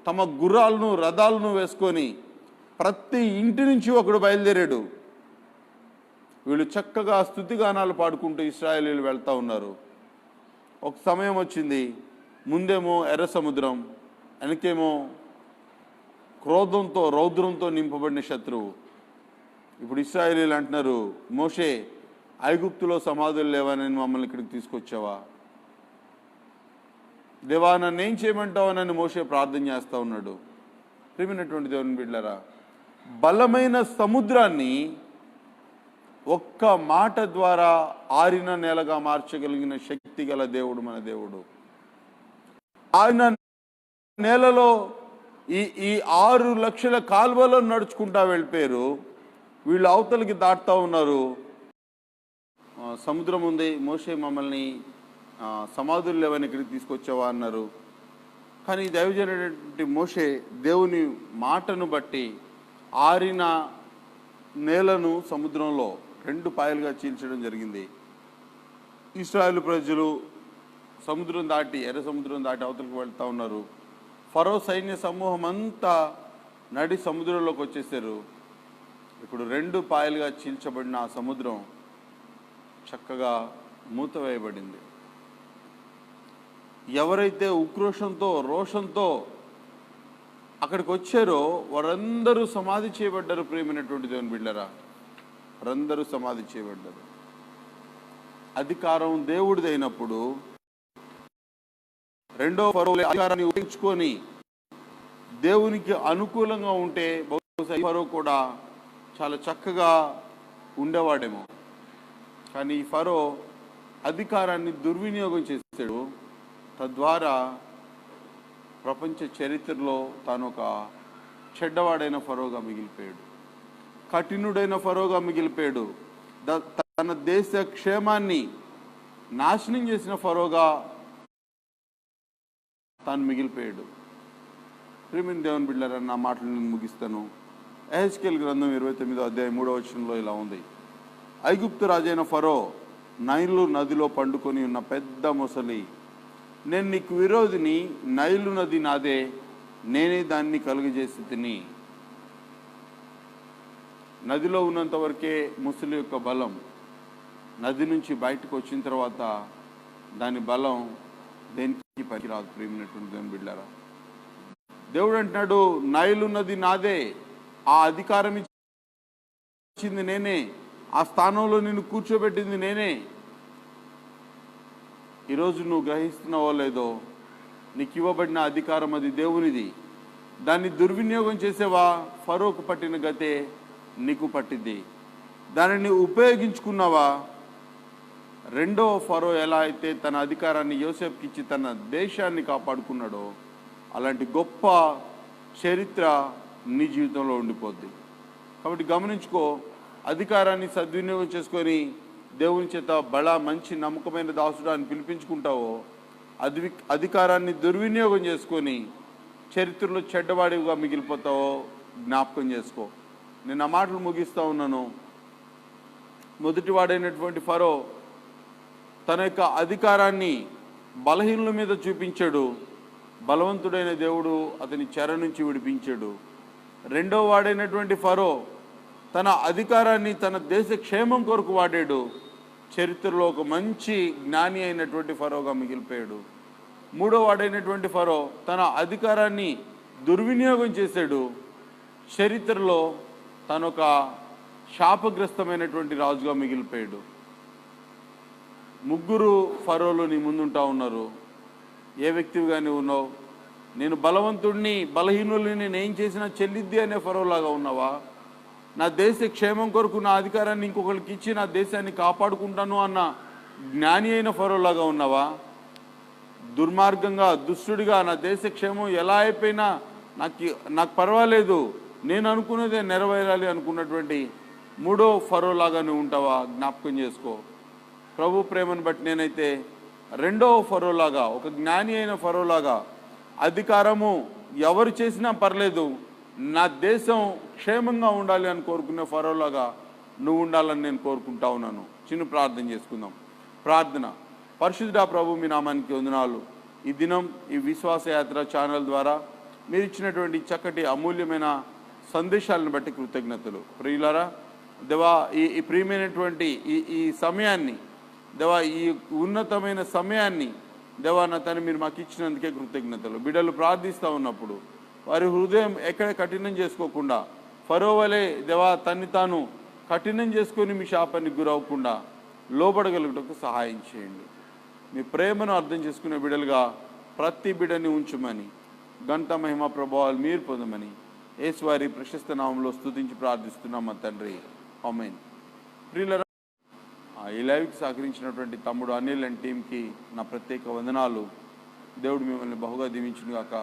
తమ గుర్రాలను, రథాలను వేసుకొని ప్రతి ఇంటి నుంచి ఒకడు బయలుదేరాడు. వీళ్ళు చక్కగా స్తుతిగానాలు పాడుకుంటూ ఇశ్రాయేలీలు వెళ్తూ ఉన్నారు. ఒక సమయం వచ్చింది, ముందేమో ఎర్ర సముద్రం, వెనకేమో క్రోధంతో, రౌద్రంతో నింపబడిన శత్రువు. ఇప్పుడు ఇశ్రాయేలీలు అంటున్నారు, మోషే, ఐగుప్తులో సమాధులు లేవని మమ్మల్ని ఇక్కడికి తీసుకొచ్చావా? దేవా, నన్ను ఏం చేయమంటావనని మోషే ప్రార్థన చేస్తూ ఉన్నాడు. ప్రియమైనటువంటి దేవుని బిడ్డలారా, బలమైన సముద్రాన్ని ఒక్క మాట ద్వారా ఆరిన నేలగా మార్చగలిగిన శక్తి గల దేవుడు మన దేవుడు. ఆరిన నేలలో ఈ 6 లక్షల కాల్వలో నడుచుకుంటా వెళ్ళిపోయారు. వీళ్ళు అవతలికి దాటుతూ ఉన్నారు. సముద్రం ఉంది, మోషే మమ్మల్ని సమాధులు లేవని ఇక్కడికి తీసుకొచ్చావా అన్నారు. కానీ దైవజనుడైనటువంటి మోషే దేవుని మాటను బట్టి ఆరిన నేలను సముద్రంలో 2 పాయలుగా చీల్చడం జరిగింది. ఇశ్రాయేలు ప్రజలు సముద్రం దాటి, ఎర్ర సముద్రం దాటి అవతలకు వెళ్తూ ఉన్నారు. ఫరో సైన్య సమూహం అంతా నడి సముద్రంలోకి వచ్చేసారు. ఇప్పుడు 2 పాయలుగా చీల్చబడిన ఆ సముద్రం చక్కగా మూతవేయబడింది. ఎవరైతే ఉక్రోషంతో, రోషంతో అక్కడికి వచ్చారో వారందరూ సమాధి చేయబడ్డారు. ప్రియమైనటువంటి దేవుని బిడ్డలారా, వారందరూ సమాధి చేయబడ్డారు. అధికారం దేవుడిదైనప్పుడు రెండో ఫరో అధికారాన్ని ఉపయోగించుకొని దేవునికి అనుకూలంగా ఉంటే బహుశా ఈ ఫరో కూడా చాలా చక్కగా ఉండేవాడేమో. కానీ ఈ ఫరో అధికారాన్ని దుర్వినియోగం చేశాడు. తద్వారా ప్రపంచ చరిత్రలో తాను ఒక చెడ్డవాడైన ఫరోగా మిగిలిపోయాడు, కఠినుడైన ఫరోగా మిగిలిపోయాడు. తన దేశ క్షేమాన్ని నాశనం చేసిన ఫరోగా తాను మిగిలిపోయాడు. ప్రియమైన దేవుని బిడ్డలారా, నా మాటలు నేను ముగిస్తాను. యెహెజ్కేలు గ్రంథం 29వ అధ్యాయం 3వ వచనంలో ఇలా ఉంది: ఐగుప్తు రాజైన ఫరో నైలు నదిలో పండుకొని ఉన్న పెద్ద మొసలి, నేను నీకు విరోధిని, నైలు నది నాదే, నేనే దాన్ని కలుగజేసి తిని. నదిలో ఉన్నంత వరకే ముసలి యొక్క బలం, నది నుంచి బయటకు వచ్చిన తర్వాత దాని బలం దేనికి పనికిరాదు. ప్రియమైనటువంటి దేవుని బిడ్డలారా, దేవుడు అంటున్నాడు, నైలు నది నాదే, ఆ అధికారం ఇచ్చింది నేనే, ఆ స్థానంలో నిన్ను కూర్చోబెట్టింది నేనే. ఈరోజు నువ్వు గ్రహిస్తున్నావో లేదో, నీకు ఇవ్వబడిన అధికారం అది దేవునిది. దాన్ని దుర్వినియోగం చేసేవా, ఫరోకు పట్టిన గతే నీకు పట్టింది. దానిని ఉపయోగించుకున్నావా, రెండో ఫరో ఎలా అయితే తన అధికారాన్ని యోసేపుకి ఇచ్చి తన దేశాన్ని కాపాడుకున్నాడో అలాంటి గొప్ప చరిత్ర నీ జీవితంలో ఉండిపోద్ది. కాబట్టి గమనించుకో, అధికారాన్ని సద్వినియోగం చేసుకొని దేవుని చేత బలా మంచి నమ్మకమైన దాసుడు అని పిలిపించుకుంటావో, అధికారాన్ని దుర్వినియోగం చేసుకొని చరిత్రలో చెడ్డవాడిగా మిగిలిపోతావో జ్ఞాపకం చేసుకో. నేను ఆ మాటలు ముగిస్తూ ఉన్నాను. మొదటివాడైనటువంటి ఫరో తన యొక్క అధికారాన్ని బలహీనుల మీద చూపించాడు. బలవంతుడైన దేవుడు అతని చెర నుంచి విడిపించాడు. రెండో వాడైనటువంటి ఫరో తన అధికారాన్ని తన దేశ క్షేమం కొరకు వాడాడు. చరిత్రలో ఒక మంచి జ్ఞాని అయినటువంటి ఫరోగా మిగిలిపోయాడు. మూడో వాడైనటువంటి ఫరో తన అధికారాన్ని దుర్వినియోగం చేశాడు. చరిత్రలో తనొక శాపగ్రస్తమైనటువంటి రాజుగా మిగిలిపోయాడు. ముగ్గురు ఫరోలు నీ ముందుంటా ఉన్నారు. ఏ వ్యక్తివిగా నువ్వు ఉన్నావు? నేను బలవంతుడిని, బలహీనుల్ని నేనేం చేసినా చెల్లిద్ది అనే ఫరోలాగా ఉన్నావా? నా దేశ క్షేమం కొరకు నా అధికారాన్ని ఇంకొకరికి ఇచ్చి నా దేశాన్ని కాపాడుకుంటాను అన్న జ్ఞాని అయిన ఫరోలాగా ఉన్నావా? దుర్మార్గంగా, దుష్టుడిగా నా దేశ క్షేమం ఎలా అయిపోయినా నాకు పర్వాలేదు, నేను అనుకున్నదే నెరవేరాలి అనుకున్నటువంటి మూడో ఫరోలాగా నువ్వు ఉంటావా? జ్ఞాపకం చేసుకో. ప్రభు ప్రేమను బట్టి నేనైతే రెండో ఫరోలాగా, ఒక జ్ఞాని అయిన ఫరోలాగా, అధికారము ఎవరు చేసినా పర్లేదు, నా దేశం క్షేమంగా ఉండాలి అని కోరుకునే ఫరోలాగా నువ్వు ఉండాలని నేను కోరుకుంటా ఉన్నాను. చిన్న ప్రార్థన చేసుకుందాం. ప్రార్థన. పరిశుద్ధ ప్రభు, మీ నామానికి వందనాలు. ఈ దినం ఈ విశ్వాస యాత్ర ఛానల్ ద్వారా మీరు ఇచ్చినటువంటి చక్కటి అమూల్యమైన సందేశాలను బట్టి కృతజ్ఞతలు. ప్రియులారా, దేవా, ఈ ప్రియమైనటువంటి ఈ సమయాన్ని, దేవా, ఈ ఉన్నతమైన సమయాన్ని దేవా నా తను మీరు మాకు ఇచ్చినందుకే కృతజ్ఞతలు. బిడ్డలు ప్రార్థిస్తూ ఉన్నప్పుడు వారి హృదయం ఎక్కడ కఠినం చేసుకోకుండా, ఫరో వలె దేవా తన్ని తాను కఠినం చేసుకొని మీ శాపానికి గురవకుండా లోబడగలుగుటకు సహాయం చేయండి. మీ ప్రేమను అర్థం చేసుకునే బిడ్డలుగా ప్రతి బిడ్డని ఉంచుమని, ఘనత మహిమ ప్రభావాలు మీరు పొందమని యేసువారి ప్రశస్త నామంలో స్తుతించి ప్రార్థిస్తున్నాం మా తండ్రి. ఆమేన్. ప్రియులారా, ఈ లైవ్కి సహకరించినటువంటి తమ్ముడు అనిల్ అండ్ టీంకి నా ప్రత్యేక వందనాలు. దేవుడు మిమ్మల్ని బహుగా దీవించును గాక.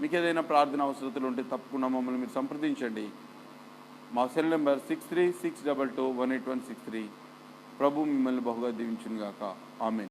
మీకు ఏదైనా ప్రార్థన అవసరతలు ఉంటే తప్పకుండా మమ్మల్ని మీరు సంప్రదించండి. మా సెల్ నెంబర్ 6362218163. ప్రభు మిమ్మల్ని బహుగా దీవించును గాక. ఆమేన్.